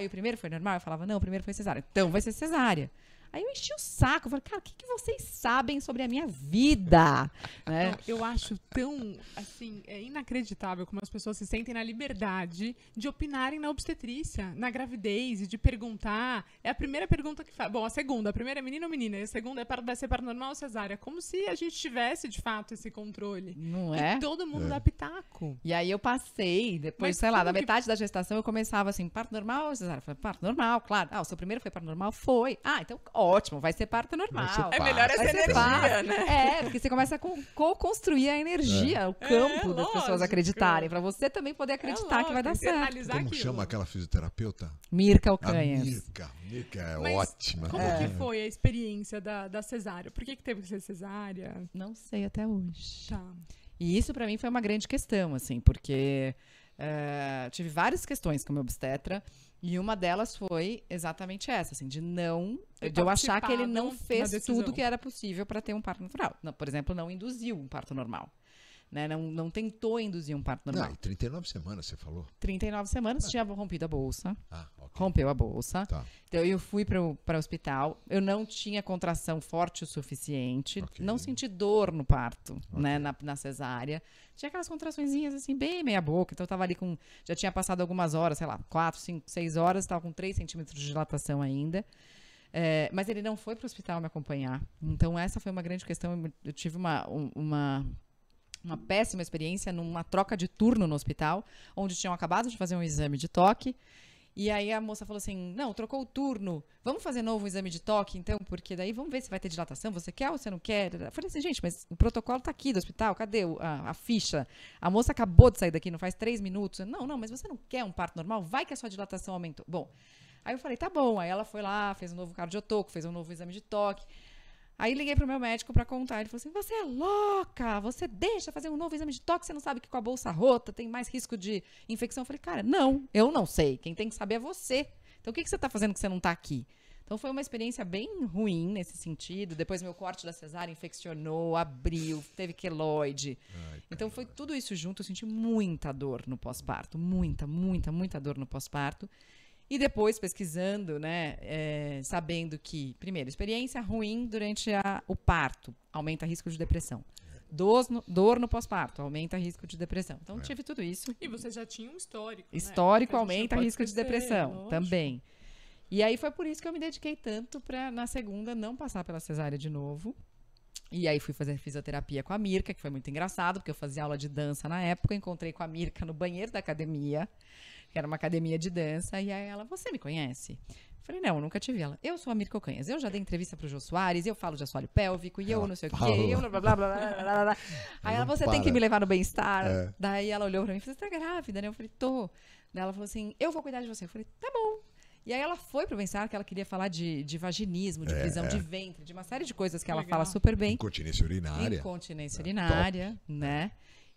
E o primeiro foi normal? Eu falava, não, o primeiro foi cesárea. Então, vai ser cesárea. Aí eu enchi o saco, eu falei, cara, o que vocês sabem sobre a minha vida? Né? Eu acho tão, assim, inacreditável como as pessoas se sentem na liberdade de opinarem na obstetrícia, na gravidez, e de perguntar. É a primeira pergunta que faz. Bom, a segunda. A primeira é menino ou menina? E a segunda vai ser parto normal ou cesárea? Como se a gente tivesse, de fato, esse controle. Não é? E todo mundo dá pitaco. E aí eu passei, depois, Mas sei lá, como da que- metade da gestação eu começava assim, parto normal ou cesárea? Eu falei, parto normal, claro. O seu primeiro foi parto normal? Foi. Então ótimo, vai ser parto normal. Vai ser É melhor fácil, essa Vai ser energia, fácil. né? Porque você começa a co-construir a energia, o campo das pessoas lógico. acreditarem, pra você também poder acreditar que vai dar certo. internalizar Como aquilo. chama aquela fisioterapeuta? Mirka A Alcanhas. Mirka. Mirka é Mas ótima. Como que foi a experiência da cesárea? Por que teve que ser cesárea? Não sei até hoje. Tá. E isso pra mim foi uma grande questão, assim, porque tive várias questões com o meu obstetra e uma delas foi exatamente essa, assim, de eu achar que ele não participado fez da decisão. tudo que era possível para ter um parto natural. Não, por exemplo, não induziu um parto normal. Né? Não tentou induzir um parto normal. Não, e 39 semanas, você falou? 39 semanas, tinha rompido a bolsa. Ok. Rompeu a bolsa. Tá. Então eu fui para o hospital. Eu não tinha contração forte o suficiente. Ok. Não senti dor no parto, né? Na cesárea. Tinha aquelas contraçõezinhas assim, bem meia boca. Então eu tava ali com. Já tinha passado algumas horas, sei lá, 4, 5, 6 horas. Estava com 3 centímetros de dilatação ainda. Mas ele não foi para o hospital me acompanhar. Então essa foi uma grande questão. Eu tive uma péssima experiência numa troca de turno no hospital, onde tinham acabado de fazer um exame de toque. E aí a moça falou assim, não, trocou o turno, vamos fazer novo exame de toque, então, porque daí vamos ver se vai ter dilatação, você quer ou você não quer? Eu falei assim, gente, mas o protocolo tá aqui do hospital, cadê a ficha? A moça acabou de sair daqui, não faz 3 minutos. Não, mas você não quer um parto normal? Vai que a sua dilatação aumentou. Bom, aí eu falei, tá bom. Aí ela foi lá, fez um novo cardiotoco, fez um novo exame de toque. Aí liguei pro meu médico pra contar. Ele falou assim, você é louca, você deixa fazer um novo exame de toque, você não sabe que com a bolsa rota tem mais risco de infecção. Eu falei, cara, não, eu não sei. Quem tem que saber é você. Então o que você tá fazendo que você não tá aqui? Então foi uma experiência bem ruim nesse sentido. Depois meu corte da cesárea infeccionou, abriu, teve queloide. Então foi tudo isso junto. Eu senti muita dor no pós-parto. Muita dor no pós-parto. E depois, pesquisando, né, sabendo que, primeiro, experiência ruim durante o parto, aumenta risco de depressão. Dor no pós-parto, aumenta risco de depressão. Então, tive tudo isso. E você já tinha um histórico, Histórico né? A gente não aumenta pode risco de esquecer, depressão, lógico. também. E aí foi por isso que eu me dediquei tanto para, na segunda, não passar pela cesárea de novo. E aí fui fazer fisioterapia com a Mirka, que foi muito engraçado, porque eu fazia aula de dança na época, encontrei com a Mirka no banheiro da academia, que era uma academia de dança, e aí ela, você me conhece? Falei, não, nunca te vi. Ela, eu sou a Mirka Alcanhas, eu já dei entrevista pro Jô Soares, eu falo de assoalho pélvico, e eu não sei o quê, eu blá, blá, blá, blá, blá, blá, blá. Aí ela, você tem que me levar no bem-estar. Daí ela olhou pra mim e falou, você tá grávida, né? Eu falei, tô. Daí ela falou assim, eu vou cuidar de você. Eu falei, tá bom. E aí ela foi pro bem-estar, que ela queria falar de vaginismo, de visão de ventre, de uma série de coisas que ela Legal. fala super bem. Incontinência urinária. Incontinência urinária, né?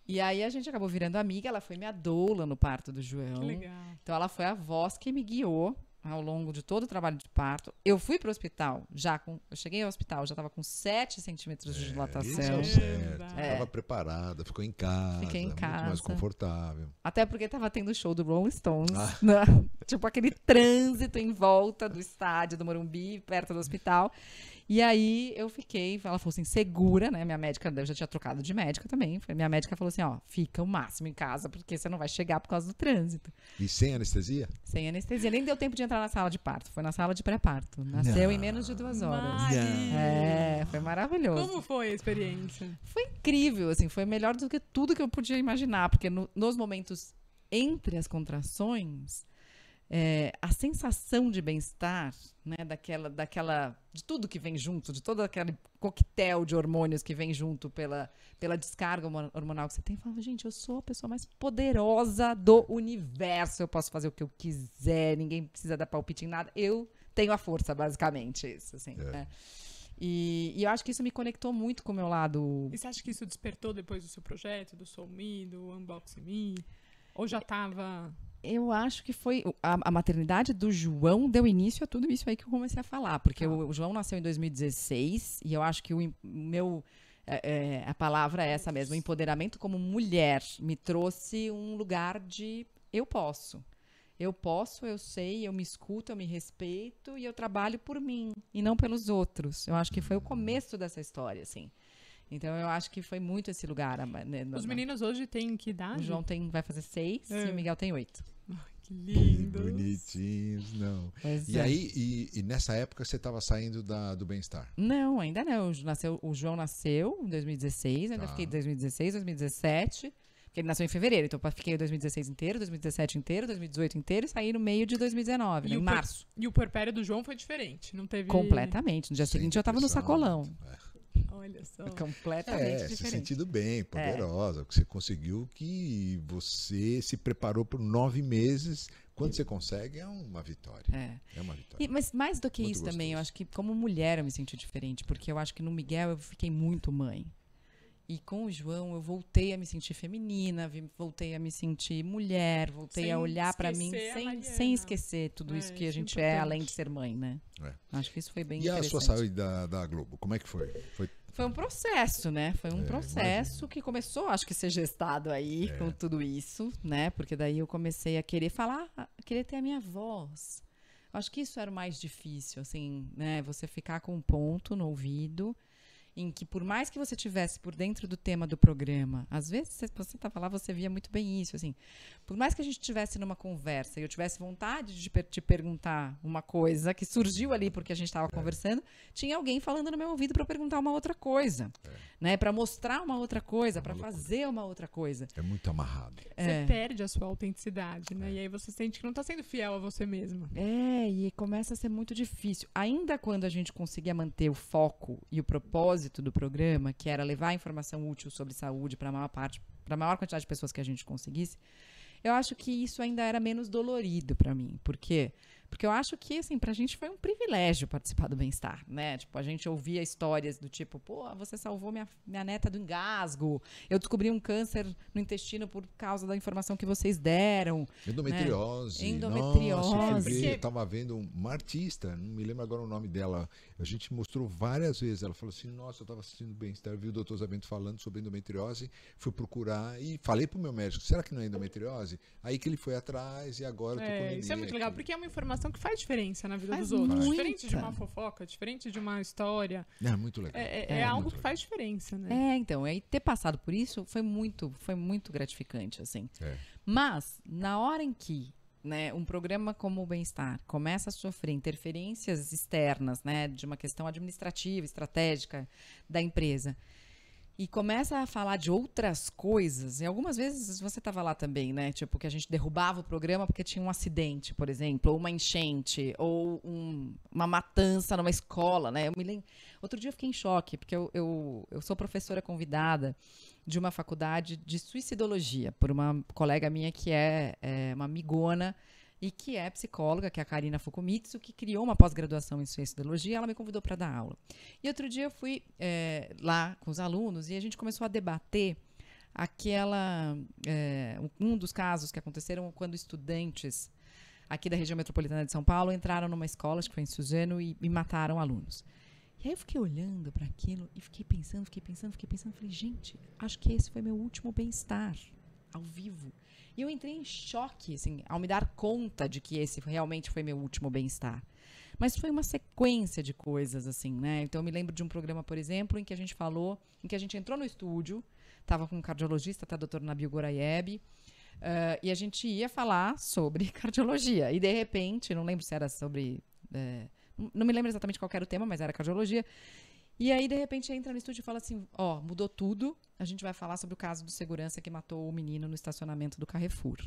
E aí a gente acabou virando amiga, ela foi minha doula no parto do João. Que legal. Então ela foi a voz que me guiou ao longo de todo o trabalho de parto. Eu fui pro hospital, eu cheguei ao hospital, já tava com 7 centímetros de Isso é dilatação. o certo. Estava preparada, ficou em casa. Fiquei em Muito mais casa. confortável. Até porque tava tendo o show do Rolling Stones, né? Tipo aquele trânsito em volta do estádio do Morumbi, perto do hospital. E aí eu fiquei, ela falou assim, segura, né? Minha médica, eu já tinha trocado de médica também. Minha médica falou assim, ó, fica o máximo em casa, porque você não vai chegar por causa do trânsito. E sem anestesia? Sem anestesia. Nem deu tempo de entrar na sala de parto. Foi na sala de pré-parto. Nasceu em menos de 2 horas. Mari! Foi maravilhoso. Como foi a experiência? Foi incrível, assim, foi melhor do que tudo que eu podia imaginar, porque nos momentos entre as contrações, a sensação de bem-estar, né, de tudo que vem junto, de todo aquele coquetel de hormônios que vem junto pela descarga hormonal que você tem, falava, gente, eu sou a pessoa mais poderosa do universo, eu posso fazer o que eu quiser, ninguém precisa dar palpite em nada, eu tenho a força, basicamente, isso, assim, né? E eu acho que isso me conectou muito com o meu lado. E você acha que isso despertou depois do seu projeto, do Soul Me, do Unboxing Me? Ou já estava... Eu acho que foi... A maternidade do João deu início a tudo isso aí que eu comecei a falar. Porque o João nasceu em 2016 e eu acho que o meu... a palavra é essa mesmo. O empoderamento como mulher me trouxe um lugar de eu posso. Eu posso, eu sei, eu me escuto, eu me respeito e eu trabalho por mim e não pelos outros. Eu acho que foi o começo dessa história, assim. Então, eu acho que foi muito esse lugar. Os meninos hoje têm que idade? O João vai fazer 6 e o Miguel tem 8. Ai, que lindo. Bonitinhos, não. Pois E aí, e nessa época você estava saindo do bem-estar? Não, ainda não. O João nasceu em 2016, ainda fiquei em 2016, 2017. Porque ele nasceu em fevereiro, então eu fiquei 2016 inteiro, 2017 inteiro, 2018 inteiro e saí no meio de 2019, em março. E o puerpério do João foi diferente, não teve... Completamente. No dia seguinte eu tava no sacolão. Olha só. Completamente diferente. Se sentindo bem, poderosa. Você conseguiu que você se preparou por 9 meses. Quando você consegue, é uma vitória. É uma vitória. Mas mais do que Muito isso gostoso. também, eu acho que como mulher eu me senti diferente, porque eu acho que no Miguel eu fiquei muito mãe. E com o João eu voltei a me sentir feminina, voltei a me sentir mulher, voltei a olhar pra mim sem esquecer tudo isso que a gente é, além de ser mãe, né? Acho que isso foi bem interessante. E a sua saída da Globo, como é que foi? Foi um processo, né? Foi um processo que começou, acho que, ser gestado aí com tudo isso, né? Porque daí eu comecei a querer falar, a querer ter a minha voz. Acho que isso era o mais difícil, assim, né? Você ficar com um ponto no ouvido em que, por mais que você tivesse por dentro do tema do programa, às vezes você estava lá, você via muito bem isso, assim, por mais que a gente estivesse numa conversa e eu tivesse vontade de te perguntar uma coisa que surgiu ali porque a gente estava conversando, tinha alguém falando no meu ouvido para perguntar uma outra coisa, né, para mostrar uma outra coisa, para fazer uma outra coisa. É muito amarrado. Você perde a sua autenticidade, né? E aí você sente que não está sendo fiel a você mesmo. E começa a ser muito difícil. Ainda quando a gente conseguia manter o foco e o propósito do programa, que era levar informação útil sobre saúde para a maior quantidade de pessoas que a gente conseguisse, eu acho que isso ainda era menos dolorido para mim. Por quê? Porque eu acho que, assim, pra gente foi um privilégio participar do Bem-Estar, né? Tipo, a gente ouvia histórias do tipo, pô, você salvou minha neta do engasgo, eu descobri um câncer no intestino por causa da informação que vocês deram. Endometriose. Né? Endometriose. Nossa, eu tava vendo uma artista, não me lembro agora o nome dela, a gente mostrou várias vezes, ela falou assim, nossa, eu tava assistindo Bem-Estar, vi o Dr. Zabento falando sobre endometriose, fui procurar e falei pro meu médico, será que não é endometriose? Aí que ele foi atrás e agora eu tô com isso é muito legal, porque é uma informação que faz diferença na vida faz dos outros. Muita. Diferente de uma fofoca, diferente de uma história. É muito legal. É algo que faz diferença, né? Então, aí ter passado por isso foi muito gratificante, assim. Mas, na hora em que, né, um programa como o Bem-Estar começa a sofrer interferências externas, né, de uma questão administrativa, estratégica da empresa, e começa a falar de outras coisas, e algumas vezes você estava lá também, né? Tipo, que a gente derrubava o programa porque tinha um acidente, por exemplo, ou uma enchente, ou uma matança numa escola, né? Eu me lembro... Outro dia eu fiquei em choque, porque eu sou professora convidada de uma faculdade de suicidologia, por uma colega minha que é uma amigona, e que é psicóloga, que é a Karina Fukumitsu, que criou uma pós-graduação em suicidologia, ela me convidou para dar aula. E outro dia eu fui lá com os alunos e a gente começou a debater um dos casos que aconteceram quando estudantes aqui da região metropolitana de São Paulo entraram numa escola, acho que foi em Suzano, e mataram alunos. E aí eu fiquei olhando para aquilo e fiquei pensando, falei, gente, acho que esse foi meu último Bem-Estar ao vivo. E eu entrei em choque, assim, ao me dar conta de que esse realmente foi meu último Bem-Estar. Mas foi uma sequência de coisas, assim, né? Então eu me lembro de um programa, por exemplo, em que a gente falou, em que a gente entrou no estúdio, estava com um cardiologista, tá, Dr. Nabil Goraieb, e a gente ia falar sobre cardiologia. E de repente, não lembro se era sobre... não me lembro exatamente qual era o tema, mas era cardiologia. E aí, de repente, entra no estúdio e fala assim, ó, mudou tudo, a gente vai falar sobre o caso do segurança que matou o menino no estacionamento do Carrefour.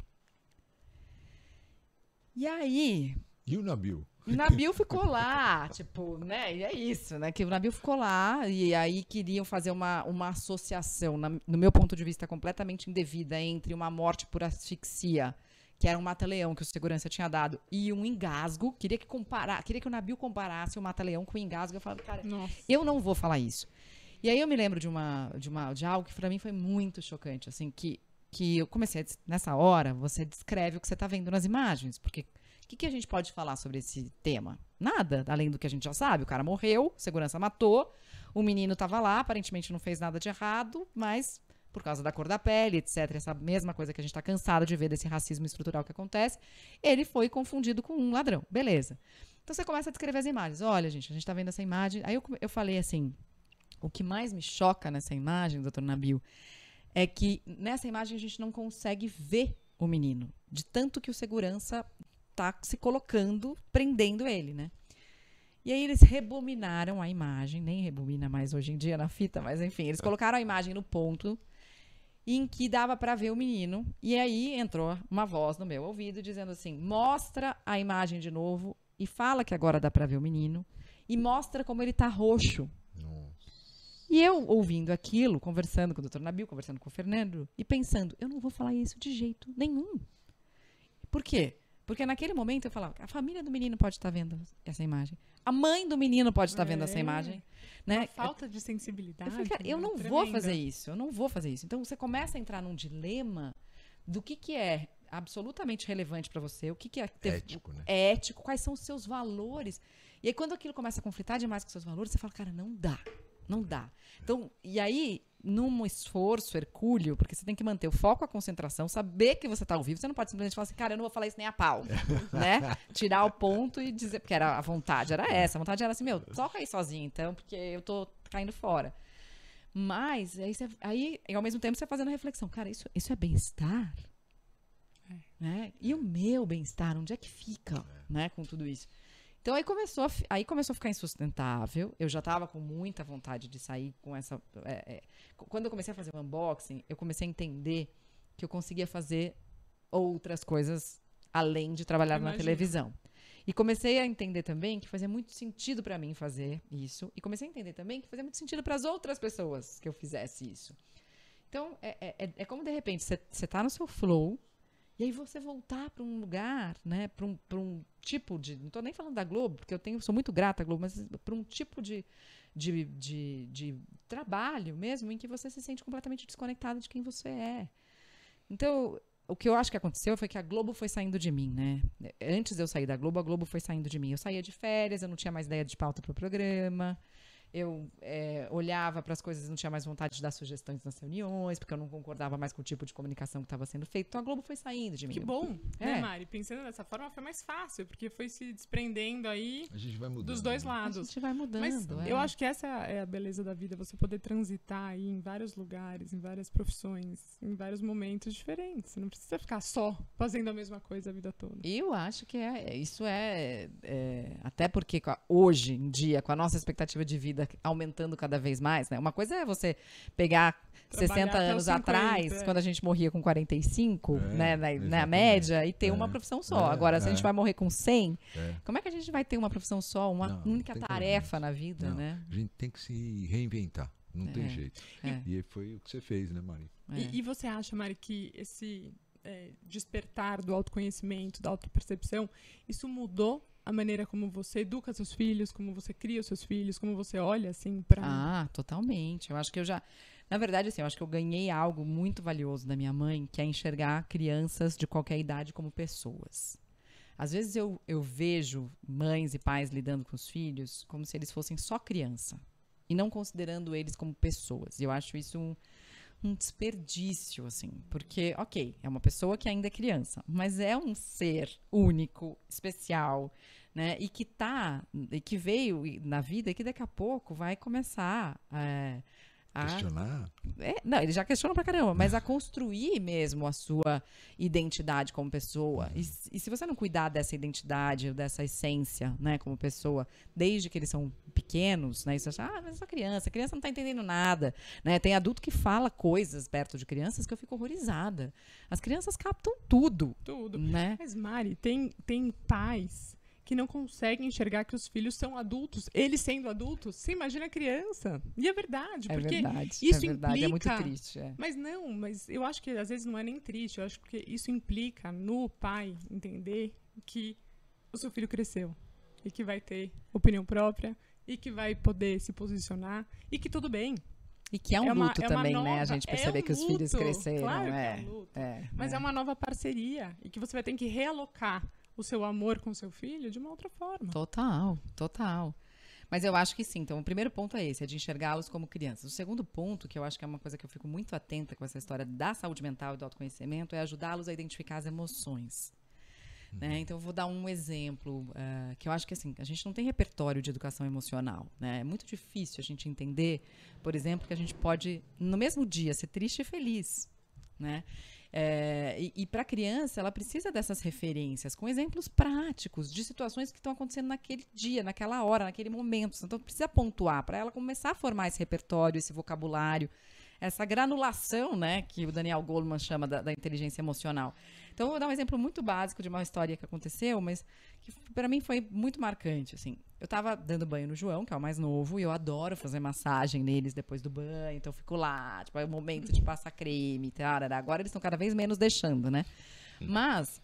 E aí... E o Nabil? O Nabil ficou lá, tipo, né? E é isso, né? Que o Nabil ficou lá e aí queriam fazer uma associação, no meu ponto de vista, completamente indevida entre uma morte por asfixia, que era um mata-leão que o segurança tinha dado, e um engasgo. Queria que o Nabil comparasse o mata-leão com o engasgo. Eu falava, cara, eu não vou falar isso. E aí eu me lembro de algo que pra mim foi muito chocante, assim, que eu comecei nessa hora, você descreve o que você tá vendo nas imagens, porque o que a gente pode falar sobre esse tema? Nada, além do que a gente já sabe. O cara morreu, segurança matou, o menino tava lá, aparentemente não fez nada de errado, mas por causa da cor da pele, etc., essa mesma coisa que a gente tá cansado de ver desse racismo estrutural que acontece, ele foi confundido com um ladrão. Beleza. Então você começa a descrever as imagens. Olha, gente, a gente tá vendo essa imagem. Aí eu falei assim, o que mais me choca nessa imagem, doutor Nabil, é que nessa imagem a gente não consegue ver o menino, de tanto que o segurança tá se colocando, prendendo ele, né? E aí eles rebobinaram a imagem, nem rebobina mais hoje em dia na fita, mas enfim, eles colocaram a imagem no ponto em que dava para ver o menino. E aí entrou uma voz no meu ouvido dizendo assim, mostra a imagem de novo e fala que agora dá para ver o menino e mostra como ele tá roxo. Nossa. E eu ouvindo aquilo, conversando com o Dr. Nabil, conversando com o Fernando e pensando, eu não vou falar isso de jeito nenhum. Por quê? Porque naquele momento eu falava, a família do menino pode estar vendo essa imagem. A mãe do menino pode estar vendo essa imagem. Né? Uma falta de sensibilidade. Eu falei, cara, eu não vou fazer isso. Eu não vou fazer isso. Então você começa a entrar num dilema do que é absolutamente relevante para você, o que é ético, né? Ético, quais são os seus valores. E aí quando aquilo começa a conflitar demais com os seus valores, você fala, cara, não dá. Não dá. Então, e aí, num esforço hercúleo, porque você tem que manter o foco, a concentração, saber que você está ao vivo, você não pode simplesmente falar assim, cara, eu não vou falar isso nem a pau, né? Tirar o ponto e dizer, porque a vontade era essa, a vontade era assim, meu, toca aí sozinho então, porque eu tô caindo fora. Mas, aí ao mesmo tempo, você fazendo reflexão, cara, isso é bem-estar? Né? E o meu bem-estar, onde é que fica, né, com tudo isso? Então aí começou a ficar insustentável. Eu já estava com muita vontade de sair com essa... Quando eu comecei a fazer o unboxing, eu comecei a entender que eu conseguia fazer outras coisas além de trabalhar na televisão. E comecei a entender também que fazia muito sentido para mim fazer isso. E comecei a entender também que fazia muito sentido para as outras pessoas que eu fizesse isso. Então, é como de repente você está no seu flow. E aí você voltar para um lugar, né, para um tipo de... Não estou nem falando da Globo, porque sou muito grata à Globo, mas para um tipo de trabalho mesmo em que você se sente completamente desconectado de quem você é. Então, o que eu acho que aconteceu foi que a Globo foi saindo de mim, né? Antes de eu sair da Globo, a Globo foi saindo de mim. Eu saía de férias, eu não tinha mais ideia de pauta para o programa. Eu olhava para as coisas e não tinha mais vontade de dar sugestões nas reuniões, porque eu não concordava mais com o tipo de comunicação que estava sendo feito. Então a Globo foi saindo de mim. Que bom, né, Mari? Pensando dessa forma foi mais fácil, porque foi se desprendendo aí a gente vai mudando, dos dois lados. A gente vai mudando. Mas eu acho que essa é a beleza da vida, você poder transitar aí em vários lugares, em várias profissões, em vários momentos diferentes. Você não precisa ficar só fazendo a mesma coisa a vida toda. Eu acho que isso até porque hoje em dia, com a nossa expectativa de vida aumentando cada vez mais, né? Uma coisa é você pegar 60 anos atrás, quando a gente morria com 45, né, na média, e ter uma profissão só. Agora, se a gente vai morrer com 100, como é que a gente vai ter uma profissão só, uma única tarefa na vida, né? A gente tem que se reinventar, não tem jeito. E foi o que você fez, né, Mari? E você acha, Mari, que esse despertar do autoconhecimento, da autopercepção, isso mudou a maneira como você educa seus filhos, como você cria os seus filhos, como você olha, assim, pra... Totalmente. Eu acho que na verdade, assim, eu acho que eu ganhei algo muito valioso da minha mãe, que é enxergar crianças de qualquer idade como pessoas. Às vezes eu vejo mães e pais lidando com os filhos como se eles fossem só criança, e não considerando eles como pessoas. E eu acho isso um desperdício, assim. Porque, ok, é uma pessoa que ainda é criança, mas é um ser único, especial, né? E que veio na vida e que daqui a pouco vai começar Questionar? não, ele já questiona pra caramba, mas a construir mesmo a sua identidade como pessoa. E se você não cuidar dessa identidade, dessa essência, né, como pessoa, desde que eles são pequenos, né, você acha, mas é só criança, a criança não tá entendendo nada, né? Tem adulto que fala coisas perto de crianças que eu fico horrorizada. As crianças captam tudo. Tudo. Né? Mas, Mari, tem pais que não conseguem enxergar que os filhos são adultos. Eles sendo adultos, você imagina a criança. E é verdade, porque isso implica... É muito triste. Mas eu acho que às vezes não é nem triste, eu acho que isso implica no pai entender que o seu filho cresceu e que vai ter opinião própria e que vai poder se posicionar e que tudo bem. E que é um luto também, nova, né? A gente perceber que os filhos cresceram. Claro que é um luto. Mas é uma nova parceria e que você vai ter que realocar o seu amor com o seu filho de uma outra forma. Total. Mas eu acho que sim. Então, o primeiro ponto é esse, é de enxergá-los como crianças. O segundo ponto, que eu acho que é uma coisa que eu fico muito atenta com essa história da saúde mental e do autoconhecimento, é ajudá-los a identificar as emoções. Né? Então, eu vou dar um exemplo, que eu acho que assim, a gente não tem repertório de educação emocional. Né? É muito difícil a gente entender, por exemplo, que a gente pode, no mesmo dia, ser triste e feliz. Né? E para a criança, ela precisa dessas referências, com exemplos práticos de situações que estão acontecendo naquele dia, naquela hora, naquele momento. Então, precisa pontuar para ela começar a formar esse repertório, esse vocabulário, essa granulação, né, que o Daniel Goleman chama da inteligência emocional. Então, eu vou dar um exemplo muito básico de uma história que aconteceu, mas que para mim foi muito marcante. Assim. Eu estava dando banho no João, que é o mais novo, e eu adoro fazer massagem neles depois do banho, então eu fico lá, tipo, é o momento de passar creme, tarará. Agora eles estão cada vez menos deixando, né? Mas,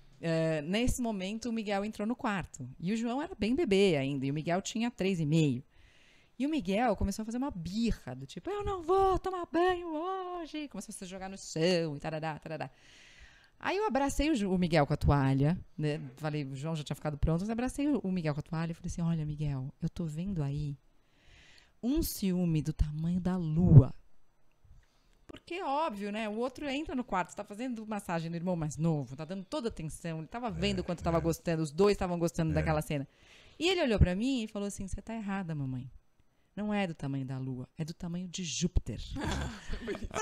nesse momento, o Miguel entrou no quarto, e o João era bem bebê ainda, e o Miguel tinha 3,5. E o Miguel começou a fazer uma birra, do tipo, eu não vou tomar banho hoje, começou a se jogar no chão, e tarará. Aí eu abracei o Miguel com a toalha, né? Falei, o João já tinha ficado pronto, mas abracei o Miguel com a toalha e falei assim, olha, Miguel, eu tô vendo aí um ciúme do tamanho da lua. Porque, óbvio, né? O outro entra no quarto, tá fazendo massagem no irmão mais novo, tá dando toda atenção, ele tava vendo o quanto tava gostando, os dois estavam gostando daquela cena. E ele olhou pra mim e falou assim, você tá errada, mamãe. Não é do tamanho da Lua, é do tamanho de Júpiter.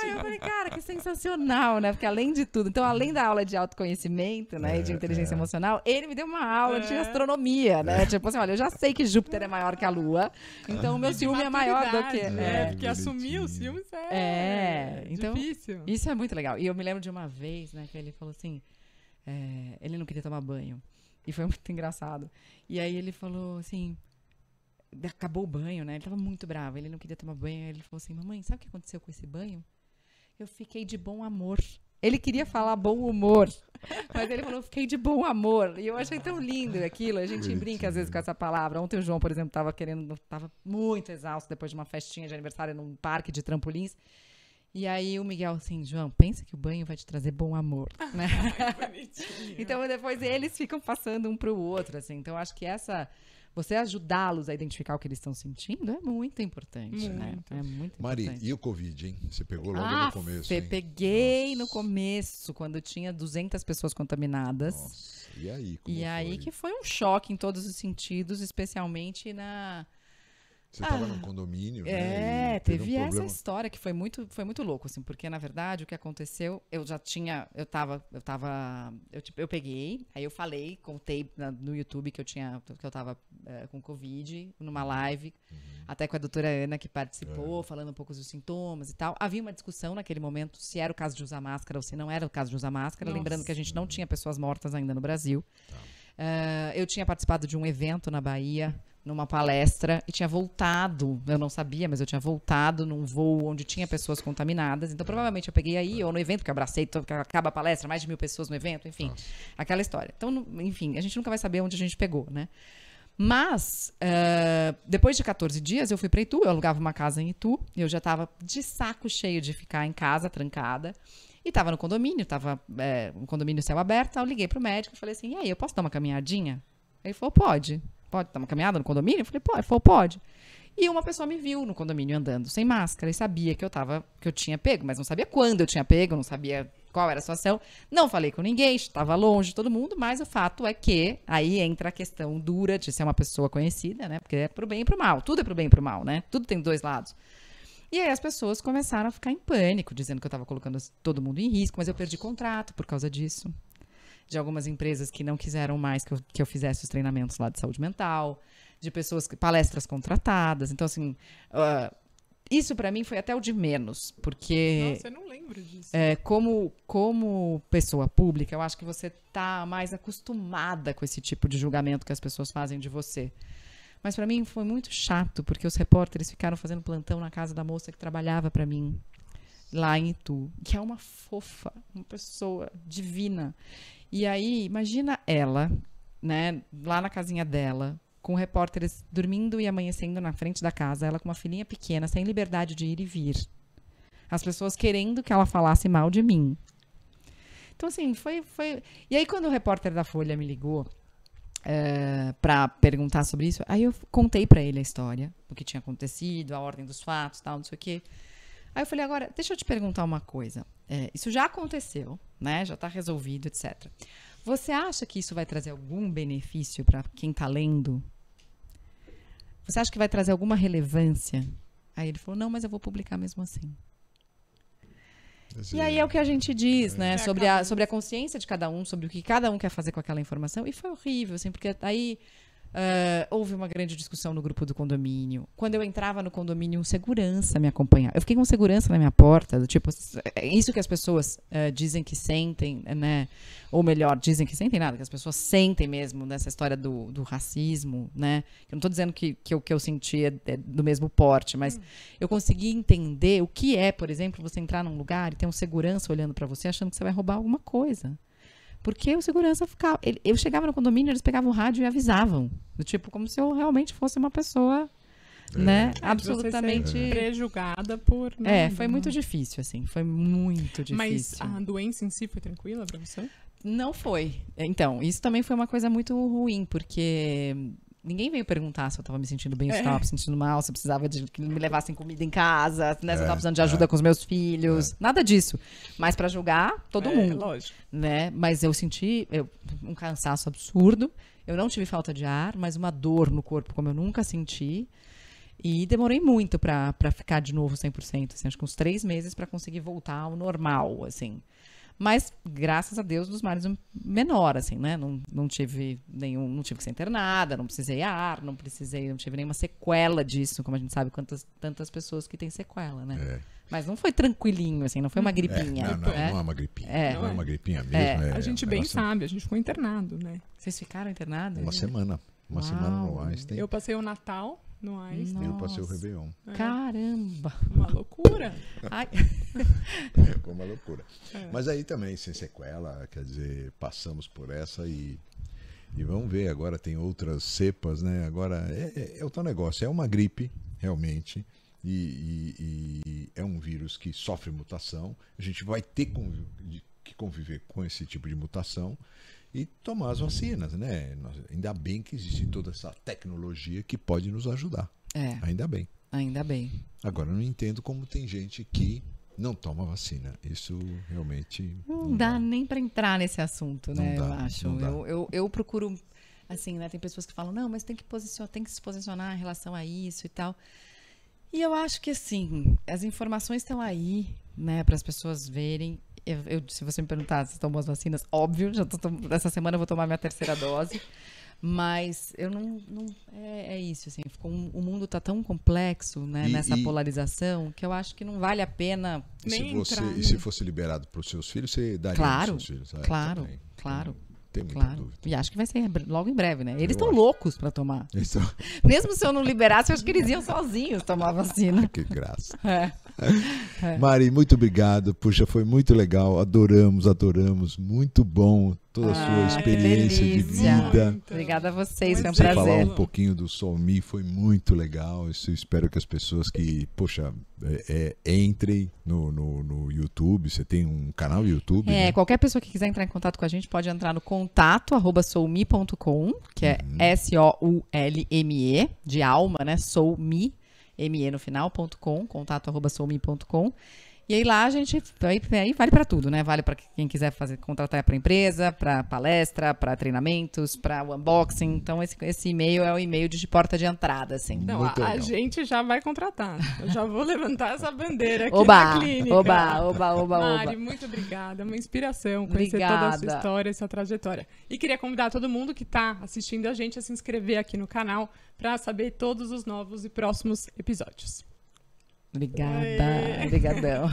Aí eu falei, cara, que sensacional, né? Porque além de tudo, então além da aula de autoconhecimento, né, e de inteligência emocional, ele me deu uma aula de astronomia, né? Tipo assim, olha, eu já sei que Júpiter é maior que a Lua, então o meu ciúme é maior do que... Porque assumir os ciúmes então, difícil. Isso é muito legal. E eu me lembro de uma vez, né, que ele falou assim, ele não queria tomar banho. E foi muito engraçado. E aí ele falou assim... Acabou o banho, né? Ele tava muito bravo, ele não queria tomar banho. Ele falou assim, mamãe, sabe o que aconteceu com esse banho? Eu fiquei de bom amor. Ele queria falar bom humor, mas ele falou, fiquei de bom amor. E eu achei tão lindo aquilo. A gente brinca às vezes com essa palavra. Ontem o João, por exemplo, tava muito exausto depois de uma festinha de aniversário num parque de trampolins. E aí o Miguel assim, João, pensa que o banho vai te trazer bom amor, né? Então depois eles ficam passando um pro outro, assim. Então acho que você ajudá-los a identificar o que eles estão sentindo é muito importante, né? É muito Mari, importante. E o Covid, hein? Você pegou logo no começo, hein? Peguei no começo, quando tinha 200 pessoas contaminadas. Nossa, e aí? Aí que foi um choque em todos os sentidos, especialmente na... Você estava num condomínio, né? Teve essa história que foi muito louco, assim, porque na verdade o que aconteceu, eu peguei, aí eu falei, contei no YouTube que eu tava com Covid, numa live, até com a doutora Ana que participou, falando um pouco dos sintomas e tal. Havia uma discussão naquele momento se era o caso de usar máscara ou se não era o caso de usar máscara, lembrando que a gente não tinha pessoas mortas ainda no Brasil. Eu tinha participado de um evento na Bahia, numa palestra, e tinha voltado, eu não sabia, mas eu tinha voltado num voo onde tinha pessoas contaminadas, então provavelmente eu peguei aí, ou no evento que eu abracei, acaba a palestra, mais de 1.000 pessoas no evento, enfim, aquela história. Então, enfim, a gente nunca vai saber onde a gente pegou, né? Mas, depois de 14 dias, eu fui para Itu, eu alugava uma casa em Itu, eu já estava de saco cheio de ficar em casa, trancada, e estava no condomínio, um condomínio céu aberto, eu liguei pro médico e falei assim, e aí, eu posso dar uma caminhadinha? Ele falou, pode dar uma caminhada no condomínio? Eu falei, pode. E uma pessoa me viu no condomínio andando sem máscara e sabia que eu tinha pego, mas não sabia quando eu tinha pego, não sabia qual era a situação. Não falei com ninguém, estava longe de todo mundo, mas o fato é que aí entra a questão dura de ser uma pessoa conhecida, né? Porque é pro bem e pro mal. Tudo é pro bem e pro mal, né? Tudo tem dois lados. E aí as pessoas começaram a ficar em pânico, dizendo que eu estava colocando todo mundo em risco, mas eu perdi contrato por causa disso. De algumas empresas que não quiseram mais que eu fizesse os treinamentos lá de saúde mental, de pessoas, palestras contratadas. Então, assim, isso para mim foi até o de menos, porque... Nossa, eu não lembro disso. Como pessoa pública, eu acho que você tá mais acostumada com esse tipo de julgamento que as pessoas fazem de você. Mas para mim foi muito chato, porque os repórteres ficaram fazendo plantão na casa da moça que trabalhava para mim, lá em Itu, que é uma fofa, uma pessoa divina. E aí, imagina ela, né, lá na casinha dela, com repórteres dormindo e amanhecendo na frente da casa, ela com uma filhinha pequena, sem liberdade de ir e vir. As pessoas querendo que ela falasse mal de mim. Então, assim, foi... E aí, quando o repórter da Folha me ligou para perguntar sobre isso, aí eu contei para ele a história, o que tinha acontecido, a ordem dos fatos, tal, não sei o quê. Aí eu falei, agora, deixa eu te perguntar uma coisa. Isso já aconteceu, né? Já está resolvido, etc. Você acha que isso vai trazer algum benefício para quem está lendo? Você acha que vai trazer alguma relevância? Aí ele falou, não, mas eu vou publicar mesmo assim. E aí é o que a gente diz, né? Sobre a consciência de cada um, sobre o que cada um quer fazer com aquela informação. E foi horrível, assim, porque aí houve uma grande discussão no grupo do condomínio. Quando eu entrava no condomínio, um segurança me acompanhava. Eu fiquei com segurança na minha porta, do tipo, isso que as pessoas dizem que sentem, né? Ou melhor, dizem que sentem nada, que as pessoas sentem mesmo nessa história do racismo, né? Eu não estou dizendo que o que eu sentia é do mesmo porte, mas eu consegui entender o que é, por exemplo, você entrar num lugar e ter um segurança olhando para você, achando que você vai roubar alguma coisa. Porque o segurança ficava... Eu chegava no condomínio, eles pegavam o rádio e avisavam. Do tipo, como se eu realmente fosse uma pessoa, né? Absolutamente... prejulgada por... nada, foi muito difícil, assim. Foi muito difícil. Mas a doença em si foi tranquila pra você? Não foi. Então, isso também foi uma coisa muito ruim, porque... Ninguém veio perguntar se eu estava me sentindo bem, se eu estava me sentindo mal, se eu precisava de que me levassem comida em casa, né, se eu estava precisando de ajuda com os meus filhos. Nada disso. Mas para julgar, todo mundo. Lógico. Né? Mas eu senti um cansaço absurdo. Eu não tive falta de ar, mas uma dor no corpo como eu nunca senti. E demorei muito para ficar de novo 100%. Assim, acho que uns 3 meses para conseguir voltar ao normal, assim. Mas, graças a Deus, dos males menor, assim, né? Não tive que ser internada, não precisei ar, não tive nenhuma sequela disso, como a gente sabe, tantas pessoas que têm sequela, né? Mas não foi tranquilinho, assim, não foi uma gripinha. Não é uma gripinha. Não é uma gripinha mesmo. A gente bem sabe, a gente ficou internado, né? Vocês ficaram internados? Uma semana. Uma semana no Einstein. Eu passei o Natal no Einstein. Eu passei o Réveillon. Caramba! Uma loucura. Ai. Foi uma loucura. Mas aí também, sem sequela, quer dizer, passamos por essa e vamos ver, agora tem outras cepas, né? Agora é o tal negócio, é uma gripe, realmente, e é um vírus que sofre mutação. A gente vai ter que conviver com esse tipo de mutação e tomar as vacinas, né? Ainda bem que existe toda essa tecnologia que pode nos ajudar. Ainda bem. Ainda bem. Agora, eu não entendo como tem gente que não toma vacina. Isso realmente... Não dá nem para entrar nesse assunto, né? Não eu dá, acho. não dá. Eu procuro, assim, né? Tem pessoas que falam, não, mas tem que se posicionar em relação a isso e tal. E eu acho que, assim, as informações estão aí, né? Para as pessoas verem. Se você me perguntar se tomou as vacinas, óbvio, essa semana eu vou tomar minha 3ª dose. Mas eu não é isso, assim, o mundo está tão complexo, né, nessa polarização, que eu acho que não vale a pena nem entrar. E se fosse liberado para os seus filhos, você daria para os seus filhos? Claro. Tem muita dúvida. E acho que vai ser logo em breve, né? Eles estão loucos para tomar. Então... Mesmo se eu não liberasse, eu acho que eles iam sozinhos tomar a vacina. Que graça. Mari, muito obrigado. Puxa, foi muito legal. Adoramos. Muito bom toda a sua experiência de vida. Obrigada a vocês, foi um Você prazer. falar um pouquinho do Soul.me foi muito legal. Isso, eu espero que as pessoas que, entrem no YouTube. Você tem um canal no YouTube? Né? Qualquer pessoa que quiser entrar em contato com a gente pode entrar no contato@soulme.com, que é SOULME, de alma, né? Soul.me. me no final.com, contato@soumi.com. E aí lá a gente aí vale para tudo, né? Vale para quem quiser contratar para empresa, para palestra, para treinamentos, para o unboxing. Então esse e-mail é o e-mail de porta de entrada, assim. Não, a gente já vai contratar. Eu já vou levantar essa bandeira aqui Oba, na clínica. Oba. Mari, muito obrigada. Uma inspiração conhecer toda a sua história, essa trajetória. E queria convidar todo mundo que está assistindo a gente a se inscrever aqui no canal para saber todos os novos e próximos episódios. Obrigada. Obrigadão.